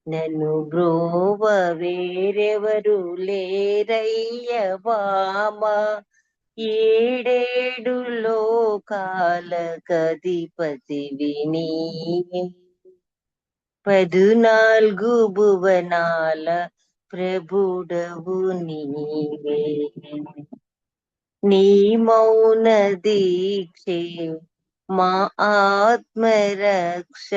నన్ను బ్రోవ వేరెవరు లేరయ్య బాబా. ఏడేడు లోకాలకధిపతివి నీవే, 14 భువనాల ప్రభుడవు నీవే. నీ మౌన దీక్షే మా ఆత్మరక్ష,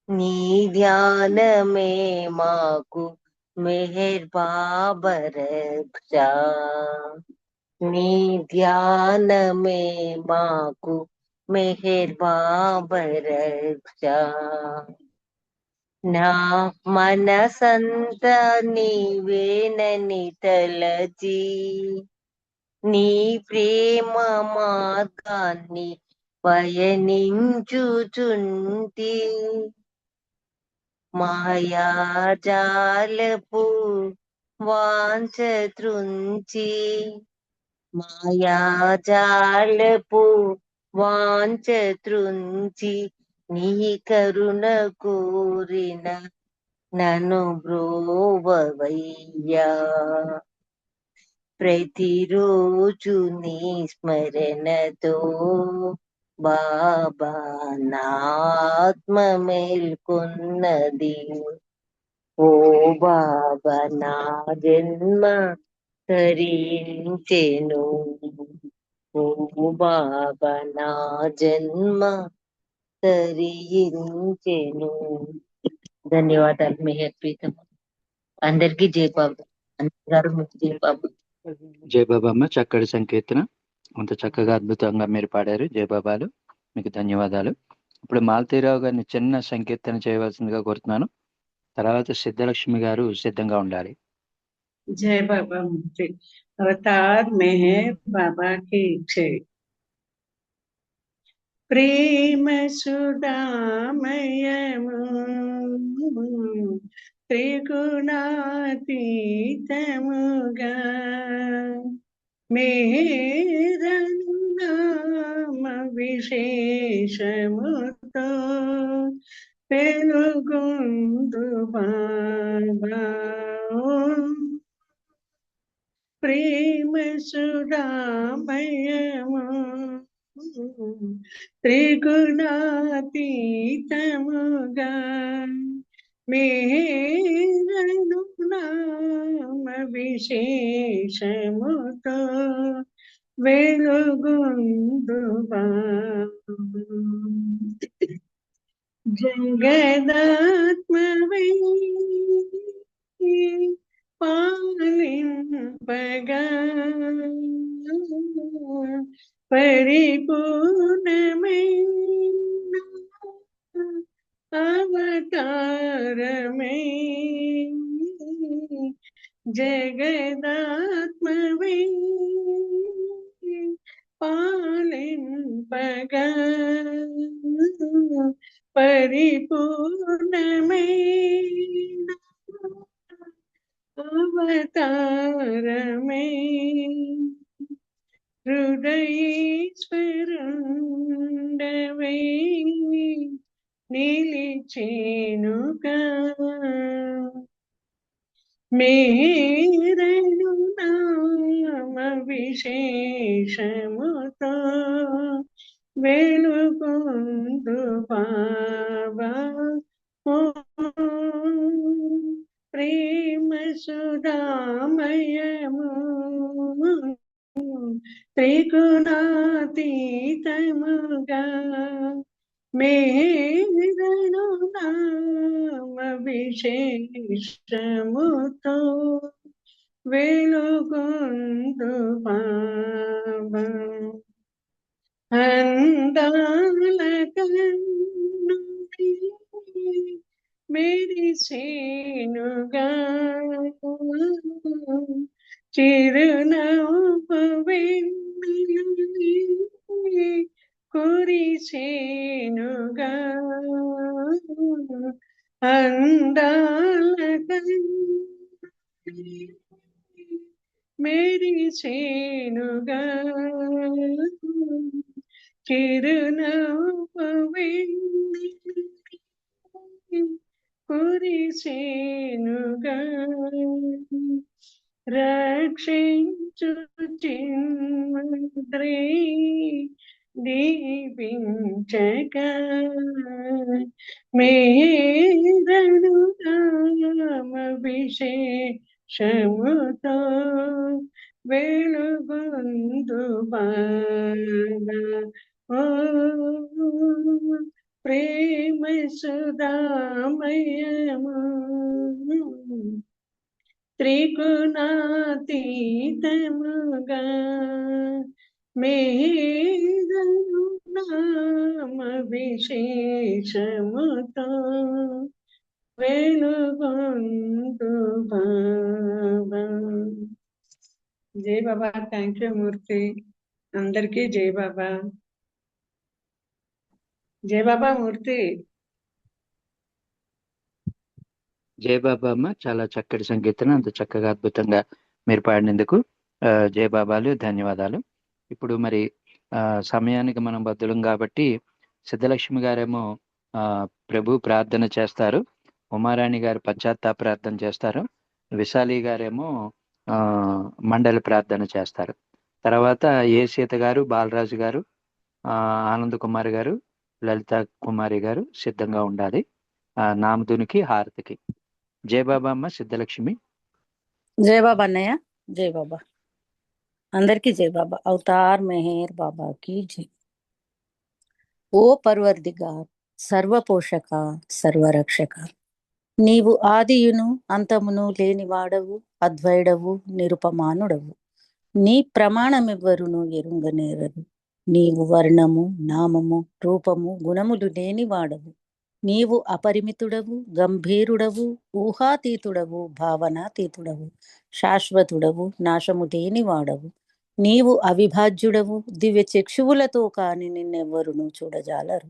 నీ ధ్యానమే మాకు మెహర్ బాబా రక్ష. నీ ధ్యానమే మాకు మెహర్ బాబా రక్ష. నా మనసంతా నీవేనని తలచి నీ ప్రేమ మార్గాన్ని పయనించుచుంటి. మాయాజాలపు వాంఛ త్రుంచి, మాయాజాలపు వాంఛ త్రుంచి నీ కరుణ కోరిన నన్ను బ్రోవవయ్యా. ప్రతిరోజు నీ స్మరణతో బాబా నా ఆత్మ మేల్కొన్నది. ఓ బాబా నా జన్మ తరించెను. ఓ బాబా నా జన్మ తరించెను. ధన్యవాదాలు మెహర్ ప్రీతం. అందరికీ జై బాబా. అందరూ జై బాబా. జై బాబామ్మ, చక్కటి సంకీర్తన, అంత చక్కగా అద్భుతంగా మీరు పాడారు. జై బాబాలు, మీకు ధన్యవాదాలు. ఇప్పుడు మాలతీరావు గారిని చిన్న సంకీర్తన చేయవలసిందిగా కోరుతున్నాను. తర్వాత సిద్ధలక్ష్మి గారు సిద్ధంగా ఉండాలి. जय बाबा मुझे अवतार मेहर बाबा की जय। प्रेम सुदामयमु त्रिगुणातीतमुगा मेरनु नाम विशेषमुतो పెనుగొందు బాబా ప్రేమ సుధామయము త్రిగుణాతీతముగా మేరను నామ విశేషముతో వెలుగొందు బాబా జగదాత్మవై పాలింపగా పరిపూర్ణమైన అవతారమే జగదాత్మవై పాలింపగా పరిపూర్ణమైన అవతారమే హృదయేశ్వరుండవై నిలిచేనుగా మేరను నామ విశేషముతో వెలుగొందు బాబా ప్రేమ సుధామయము త్రిగుణాతీతముగా మేరను నామ విశేషముతో వెలుగొందు బాబా అందాల కన్నుడి మెరిసేనుగా చిరునవ్వు వెన్నెలై కురిసేనుగా అందాల కన్నుడి మెరిసేనుగా చిరునవ్వు వెన్నెలై కురిసేనుగా రక్షించు చిన్మంత్రే దీపించక మేరను నామ విశేషముతో వెలుగొందు బాబా ఓ ప్రేమ సుధామయము త్రిగుణాతీతముగా మేరను నామ విశేషముతో వెలుగొందు బాబా. జై బాబా. థ్యాంక్ యూ మూర్తి. అందరికీ జై బాబా. జై బాబా మూర్తి. జై బాబా అమ్మ, చాలా చక్కటి సంకీర్తన, అంత చక్కగా అద్భుతంగా మీరు పాడినందుకు జై బాబాలు, ధన్యవాదాలు. ఇప్పుడు మరి సమయానికి మనం బద్దులం కాబట్టి సిద్ధలక్ష్మి గారేమో ప్రభు ప్రార్థన చేస్తారు, ఉమారాణి గారు పశ్చాత్తాప ప్రార్థన చేస్తారు, విశాలి గారేమో మండలి ప్రార్థన చేస్తారు. తర్వాత ఏ సీత గారు, బాలరాజు గారు, ఆనంద్ కుమార్ గారు, లలిత కుమారి గారు సిద్ధంగా ఉండాలి. నామధునికి హారతికి. జయ బాబా అమ్మ సిద్ధలక్ష్మి. జై బాబా అన్నయ్య. జై బాబా. అందరికీ జై బాబా. అవతార్ మెహర్ బాబా की जय. ఓ పర్వర్దిగార్, సర్వపోషక, సర్వరక్షక, నీవు ఆదియును అంతమును లేనివాడవు, అద్వైడవు, నిరుపమానుడవు. నీ ప్రమాణమెవ్వరును ఎరుంగనేరరు. నీవు వర్ణము, నామము, రూపము, గుణములు లేనివాడవు. నీవు అపరిమితుడవు, గంభీరుడవు, ఊహాతీతుడవు, భావనాతీతుడవు, శాశ్వతుడవు, నాశము లేనివాడవు. నీవు అవిభాజ్యుడవు, దివ్య చక్షువులతో కాని నిన్నెవ్వరును చూడజాలరు.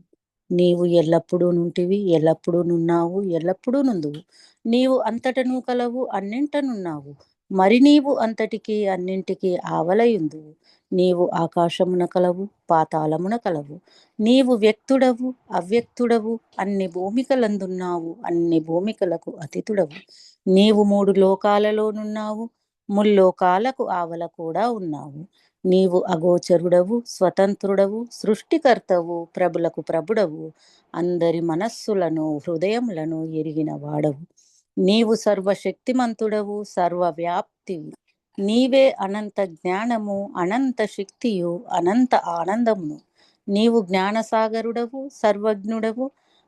నీవు ఎల్లప్పుడూ నుంటివి, ఎల్లప్పుడూ నున్నావు, ఎల్లప్పుడూ నుందువు. నీవు అంతటను కలవు, అన్నింటనున్నావు. మరి నీవు అంతటికి అన్నింటికి ఆవలయుందువు. నీవు ఆకాశమున కలవు, పాతాళమున కలవు. నీవు వ్యక్తుడవు, అవ్యక్తుడవు, అన్ని భూమికలందున్నావు, అన్ని భూమికలకు అతిథుడవు. నీవు 3 లోకాలలోనున్నావు, ముల్లోకాలకు ఆవల కూడా ఉన్నావు. నీవు అగోచరుడవు, స్వతంత్రుడవు, సృష్టికర్తవు, ప్రభులకు ప్రభుడవు, అందరి మనస్సులను హృదయములను ఎరిగిన వాడవు. నీవు సర్వశక్తిమంతుడవు, సర్వవ్యాప్తివి. నీవే అనంత జ్ఞానము, అనంత శక్తియు, అనంత ఆనందమును. నీవు జ్ఞానసాగరుడవు, సర్వజ్ఞుడవు,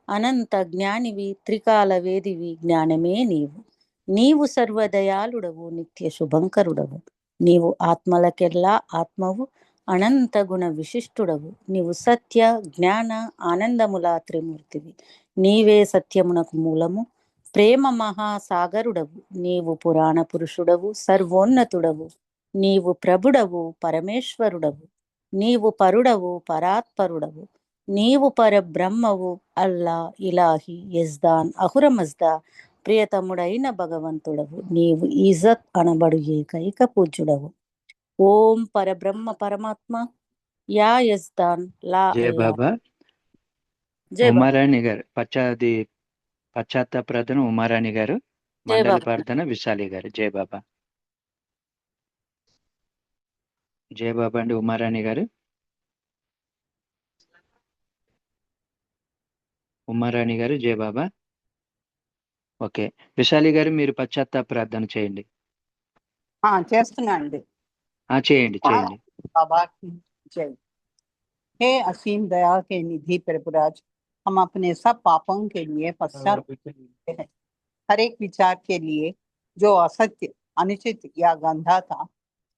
అనంత జ్ఞానివి, త్రికాల వేదివి, జ్ఞానమే నీవు. నీవు సర్వదయాళుడవు, నిత్య శుభంకరుడవు. నీవు ఆత్మలకెల్లా ఆత్మవు, అనంత గుణ విశిష్టుడవు. నీవు సత్య, జ్ఞాన, ఆనందముల త్రిమూర్తివి. నీవే సత్యమునకు మూలము, ప్రేమ మహాసాగరుడవు. నీవు పురాణ పురుషుడవు, సర్వోన్నతుడవు. నీవు ప్రభుడవు, పరమేశ్వరుడవు. నీవు పరుడవు, పరాత్పరుడవు. నీవు పరబ్రహ్మవు, అల్లా, ఇలాహి, యజ్దాన్, అహురమజ్దా, ప్రియతముడైన భగవంతుడవు. నీవు ఈజత్ అనబడు ఏకైక పూజ్యుడవు. ఓం పరబ్రహ్మ పరమాత్మ యా యజ్దాన్ లా జయ అల్లా. బాబా. జై బాబా. ఉమారాణి గారు పశ్చాత్తాప ప్రార్థన ఉమారాణి గారు, జై మండల బాబా. ప్రార్థన విశాలి గారు. జయ బాబా. జయ బాబా అండి. ఉమారాణి గారు. ఉమారాణి గారు జయ బాబా. ఓకే, విశాలి గారు మీరు పశ్చాత్తాప ప్రార్థన చేయండి. చేస్తున్నా అండి. చేయండి చేయండి. बाबा की जय। हे असीम दया के निधि प्रभुराज, हम अपने सब पापों के लिए पश्चाताप करते हैं। हर एक विचार के लिए जो असत्य, अनुचित या गंदा था,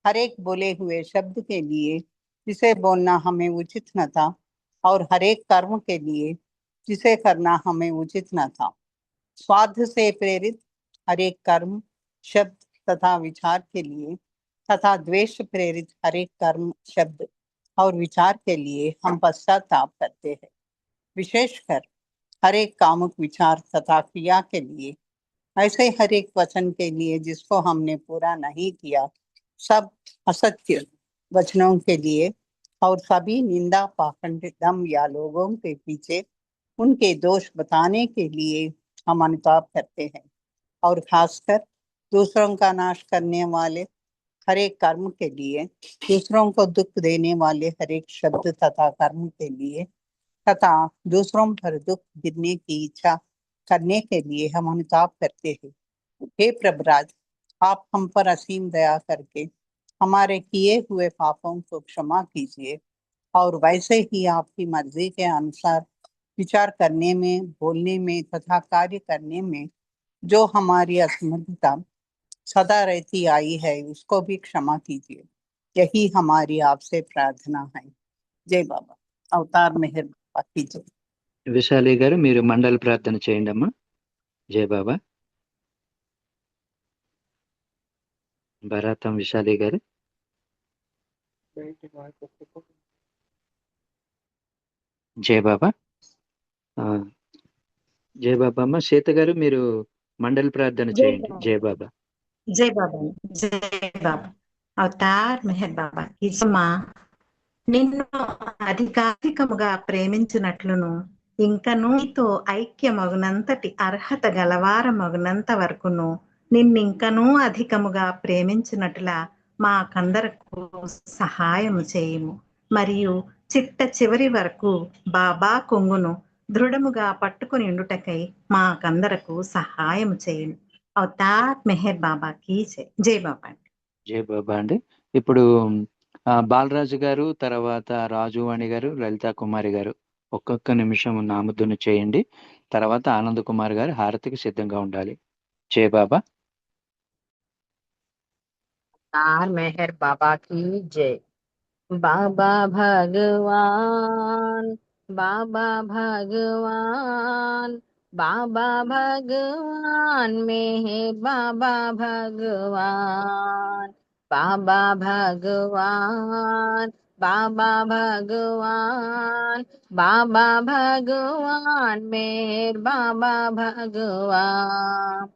हर एक बोले हुए शब्द के लिए जिसे बोलना हमें उचित न था, और हर एक कर्म के लिए जिसे करना हमें उचित न था। स्वार्थ से प्रेरित हर एक कर्म, शब्द तथा विचार के लिए तथा द्वेष प्रेरित हर एक कर्म, शब्द और विचार के लिए हम पश्चाताप करते हैं। विशेषकर हर एक कामुक विचार तथा क्रिया के लिए, ऐसे हर एक वचन के लिए जिसको हमने पूरा नहीं किया, सब असत्य वचनों के लिए, और सभी निंदा, पाखंड, दम या लोगों के पीछे उनके दोष बताने के लिए हम अनुताप करते हैं। और खासकर दूसरों का नाश करने वाले हर एक कर्म के लिए, दूसरों को दुख देने वाले हर एक शब्द तथा कर्म के लिए, तथा दूसरों पर दुख गिरने की इच्छा करने के लिए हम अनुताप करते हैं। हे प्रभुराज, आप हम पर असीम दया करके हमारे किए हुए पापों को क्षमा कीजिए, और वैसे ही आपकी मर्जी के अनुसार विचार करने में, बोलने में तथा कार्य करने में जो हमारी असमर्थता सदा रहती आई है, उसको भी क्षमा कीजिए। यही हमारी आपसे प्रार्थना है। जय बाबा। अवतार मेहर बाबा की जय। విశాలి గారు మీరు మండల ప్రార్థన చేయండి అమ్మా. జయ బాబా. భరతం విశాలి గారు. జయ బాబా. జయ బాబా అమ్మ. సీత గారు మీరు మండల ప్రార్థన చేయండి. జయ బాబా. జై బాబా. జై బాబా. అవతార్ మెహర్ బాబా की जय। అమ్మా, నిన్ను అధికాధికముగా ప్రేమించినట్లును ఇంకను నీతో ఐక్యమగునంతటి అర్హత గలవారమగునంత వరకును నిన్నింకనూ అధికముగా ప్రేమించినట్ల మాకందరకు సహాయము చేయము. మరియు చిట్ట చివరి వరకు బాబా కొంగును దృఢముగా పట్టుకుని ఉండుటకై మాకందరకు సహాయం చేయను. అవతార్ మెహర్ బాబాకి జై. జై బాబా. జై బాబా అండి. ఇప్పుడు బాలరాజు గారు, తర్వాత రాజువాణి గారు, లలితా కుమారి గారు ఒక్కొక్క నిమిషం నామధుని చేయండి. తర్వాత ఆనంద్ కుమార్ గారు హారతికి సిద్ధంగా ఉండాలి. జై బాబా. तार मेहर बाबा की जय। बाबा भगवान, बाबा भगवान, बाबा भगवान मेहर बाबा भगवान, बाबा भगवान, बाबा भगवान, बाबा भगवान मेहर बाबा भगवान,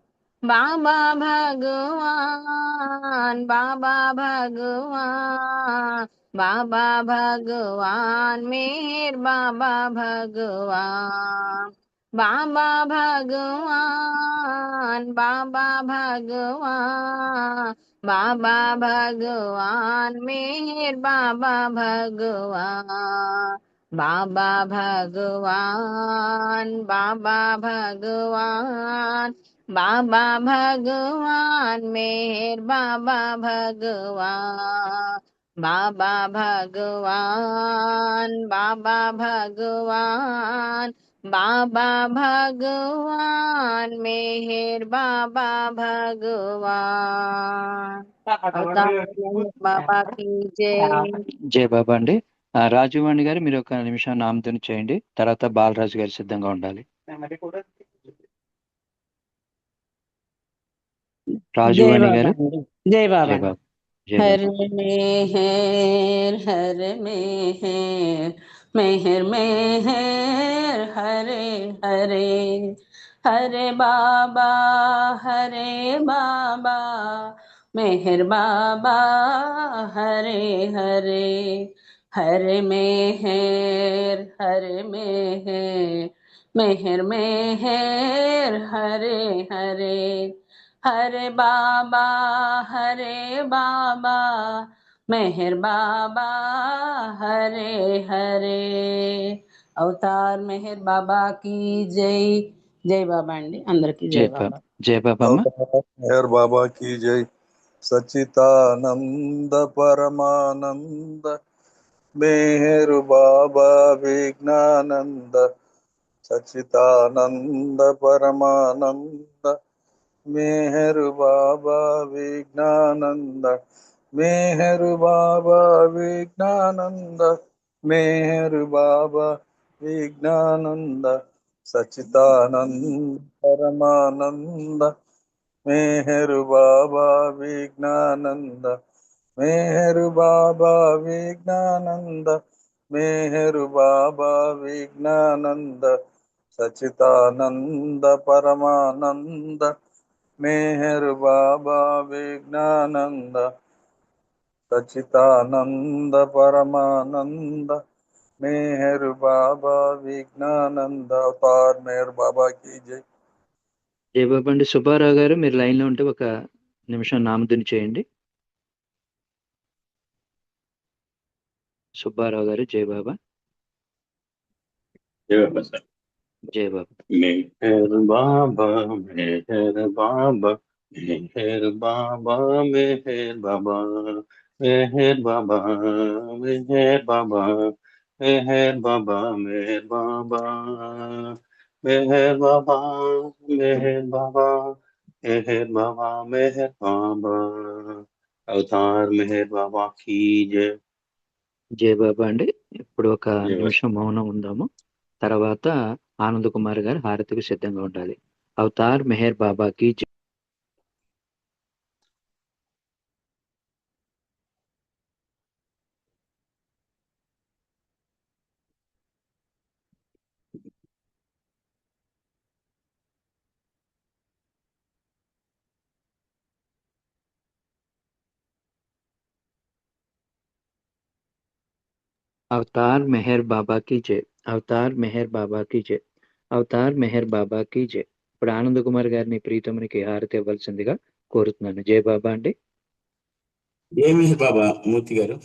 बाबा भगवान, बाबा भगवान, बाबा भगवान मेहर बाबा भगवान, बाबा भगवान, बाबा भगवान, बाबा भगवान मेहर बाबा भगवान, बाबा भगवान, बाबा भगवान, बाबा भगवान मेहर बाबा भगवान, बाबा भगवान, बाबा भगवान, बाबा भगवान मेहर बाबा भगवान। अवतार मेहर बाबा की जय। జై బాబా అండి. రాజువాణి గారు మీరు ఒక నిమిషం నామధుని చేయండి. తర్వాత బాలరాజు గారు సిద్ధంగా ఉండాలి. రాజువాణి గారు. జై బాబా. జై బాబా. జై బాబా. हर मेहर, हर मेहर, मेहर मेहर, हरे हरे, हरे बाबा, हरे बाबा, मेहर बाबा, हरे हरे, हरे मेहर, हरे मेहर, मेहर मेहर, हरे हरे, हरे बाबा, हरे बाबा, मेहर बाबा, हरे हरे। అవతార్ మెహర్ బాబా की जय. జై బాబా అండి. అందరికీ జై బాబా. జై బాబా అమ్మ. मेहर बाबा की जय। सच्चिदानंद परमानंद मेहर बाबा विज्ञानंद, सच्चिदानंद परमानंद मेहर बाबा विज्ञानंद, मेहर बाबा विज्ञानंद, मेहर बाबा विज्ञानंद, सच्चिदानंद परमानंद मेहर बाबा विज्ञानंद, मेहर बाबा विज्ञानंद, मेहर बाबा विज्ञानंद, सच्चिदानंद परमानंद मेहर बाबा विज्ञानंद, सच्चिदानंद परमानंद मेहर बाबा विज्ञानंद। अवतार मेहर बाबा की जय। జై బాబా అండి. సుబ్బారావు గారు మీరు లైన్లో ఉంటే ఒక నిమిషం నామధుని చేయండి. సుబ్బారావు గారు. జై బాబా. జై బాబా సార్. జై బాబా. మెహర్ బాబా, మెహర్ బాబా, మెహర్ బాబా, మెహర్ బాబా, మెహర్ బాబా, మెహర్ బాబా, మెహర్ బాబా, మెహర్ బాబా, మెహర్ బాబా, మెహర్ బాబా, మెహర్ బాబా, మెహర్ బాబా। అవతార్ మెహర్ బాబా కీ జై। జై బాబా అండి. ఇప్పుడు ఒక నిమిషం మౌనం ఉందాము. తర్వాత ఆనంద్ కుమార్ గారు హారతికి సిద్ధంగా ఉండాలి. అవతార్ మెహర్ బాబాకి జై. అవతార్ మెహర్ బాబాకి జై. అవతార్ మెహర్ బాబాకి జై. అవతార్ మెహర్ బాబాకి జై. ఇప్పుడు ఆనంద్ కుమార్ గారిని ప్రీతమునికి హారతి ఇవ్వాల్సిందిగా కోరుతున్నాను. జై బాబా అండి. జై మెహర్ బాబా మూర్తి గారు.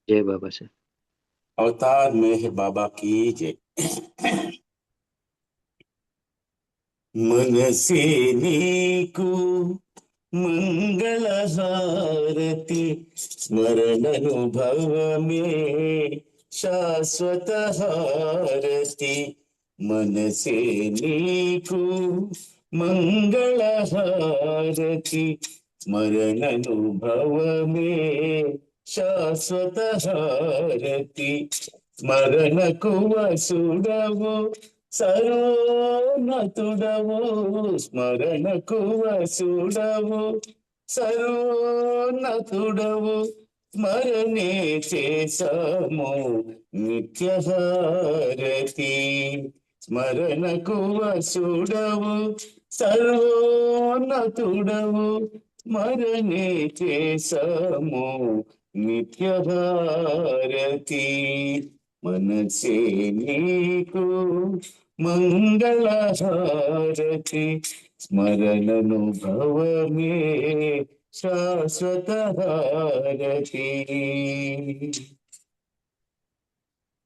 జై బాబా సార్. अवतार मेहर बाबा की जय। मनसे नीकु मंगलहारति स्मरणनुभव में शाश्वत हारति। मनसे नीकु मंगलहारति स्मरणनुभव में शाश्वत हारति। स्मरणకు వసుడవు సర్వోన్నతుడవు స్మరణకు వసుడవు సర్వోన్నతుడవు స్మరణే చేసాము నిత్యహారతి. స్మరణకు వసుడవు సర్వోన్నతుడవు స్మరణే చేసాము నిత్యహారతి. మనసే నీకు మంగళహారతి స్మరణనుభవమే శాశ్వత హారతి.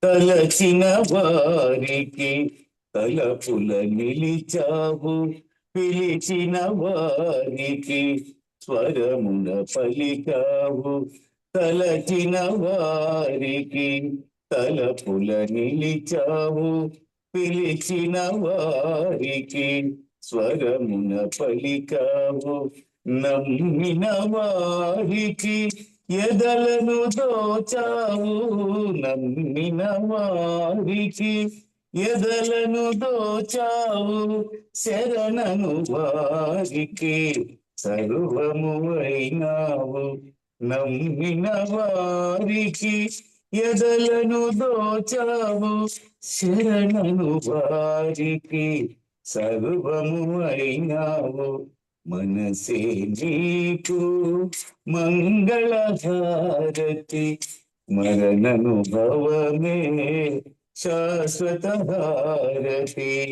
తలచిన వారికి తలపుల నిలిచావు పిలిచిన వారికి స్వరమున పలికావు. తలచిన వారికి తలపుల నిలిచావు పిలిచిన వారికి స్వరమున పలికావు. నమ్మిన వారికి ఎదలను దోచావు. నమ్మిన వారికి ఎదలను దోచావు. శరణను వారికి సర్వము అయినావు. నమ్మిన వారికి ఎదలను దోచావు. శరణను వారికి సర్వము అయినావు. మనసే నీకు మంగళహారతి స్మరణనుభవమే శాశ్వత హారతి.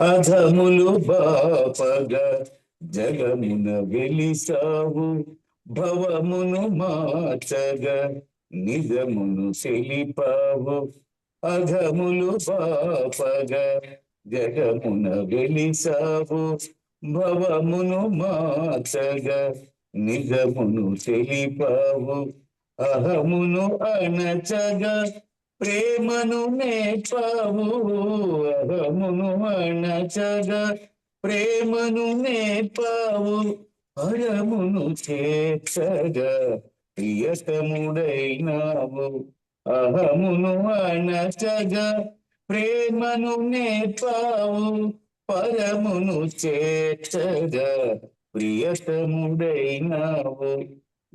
అధములు బాపగా జగమున వెలిసావు. భవమును మార్చగా నిజమును తెలిపావు. అధములు బాపగా జగమున వెలిసావు. భవమును మార్చగా నిజమును తెలిపావు. అహమును అణచగా ప్రేమను నేర్పావు. అహమును అణచగా ప్రేమను నేర్పావు. పరమును చేర్చగా ప్రియతముడైనావు. అహమును అణచగా ప్రేమను నేర్పావు. పరమును చేర్చగా ప్రియతముడైనావు.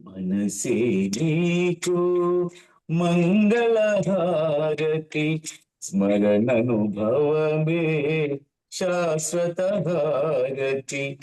మనసే నీకు మంగళహారతి స్మరణనుభవమే శాశ్వత హారతి.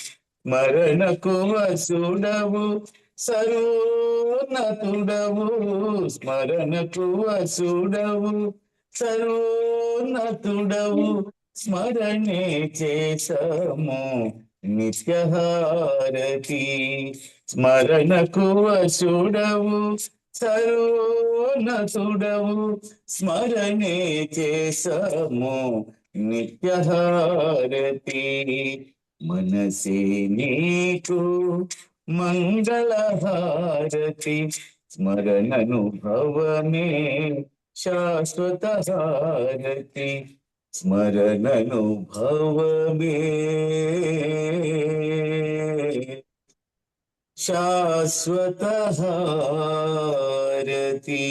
స్మరణకు వసుడవు సర్వోన్నతుడవు. స్మరణకు వసుడవు సర్వోన్నతుడవు. స్మరణే చేసాము నిత్యహారతి. స్మరణకు వసుడవు సర్వోన్నతుడవు. స్మరణే చేసాము నిత్యహారతి. మనసే నీకు మంగళహారతి స్మరణనుభవమే శాశ్వత హారతి. స్మరణనుభవమే శాశ్వత హారతి.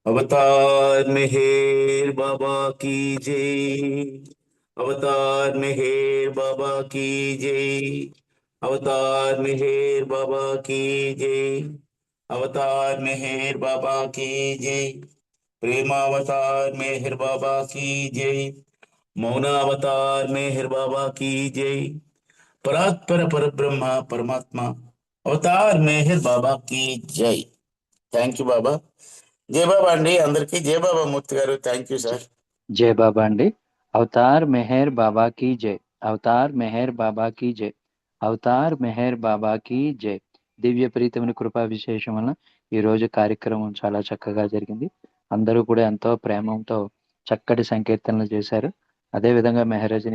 अवतार मेहर बाबा की जय। अवतार मेहर बाबा की जय। अवतार मेहर बाबा की जय। अवतार मेहर बाबा की जय। प्रेमावतार मेहर बाबा की जय। मौनावतार मेहर बाबा की जय। परात्पर परब्रह्म परमात्मा अवतार मेहर बाबा की जय। థ్యాంక్ యూ బాబా. జై బాబా అండి అందరికి. జై బాబా మూర్తి గారు. Thank you sir. జై బాబా అండి. అవతార్ మెహర్ బాబా की जय. అవతార్ మెహర్ బాబా की जय. అవతార్ మెహర్ బాబా की जय. దివ్య ప్రీతమైన కృపా విశేషం వలన ఈ రోజు కార్యక్రమం చాలా చక్కగా జరిగింది. అందరూ కూడా ఎంతో ప్రేమతో చక్కటి సంకీర్తనలు చేశారు. అదే విధంగా మెహరాజ్ని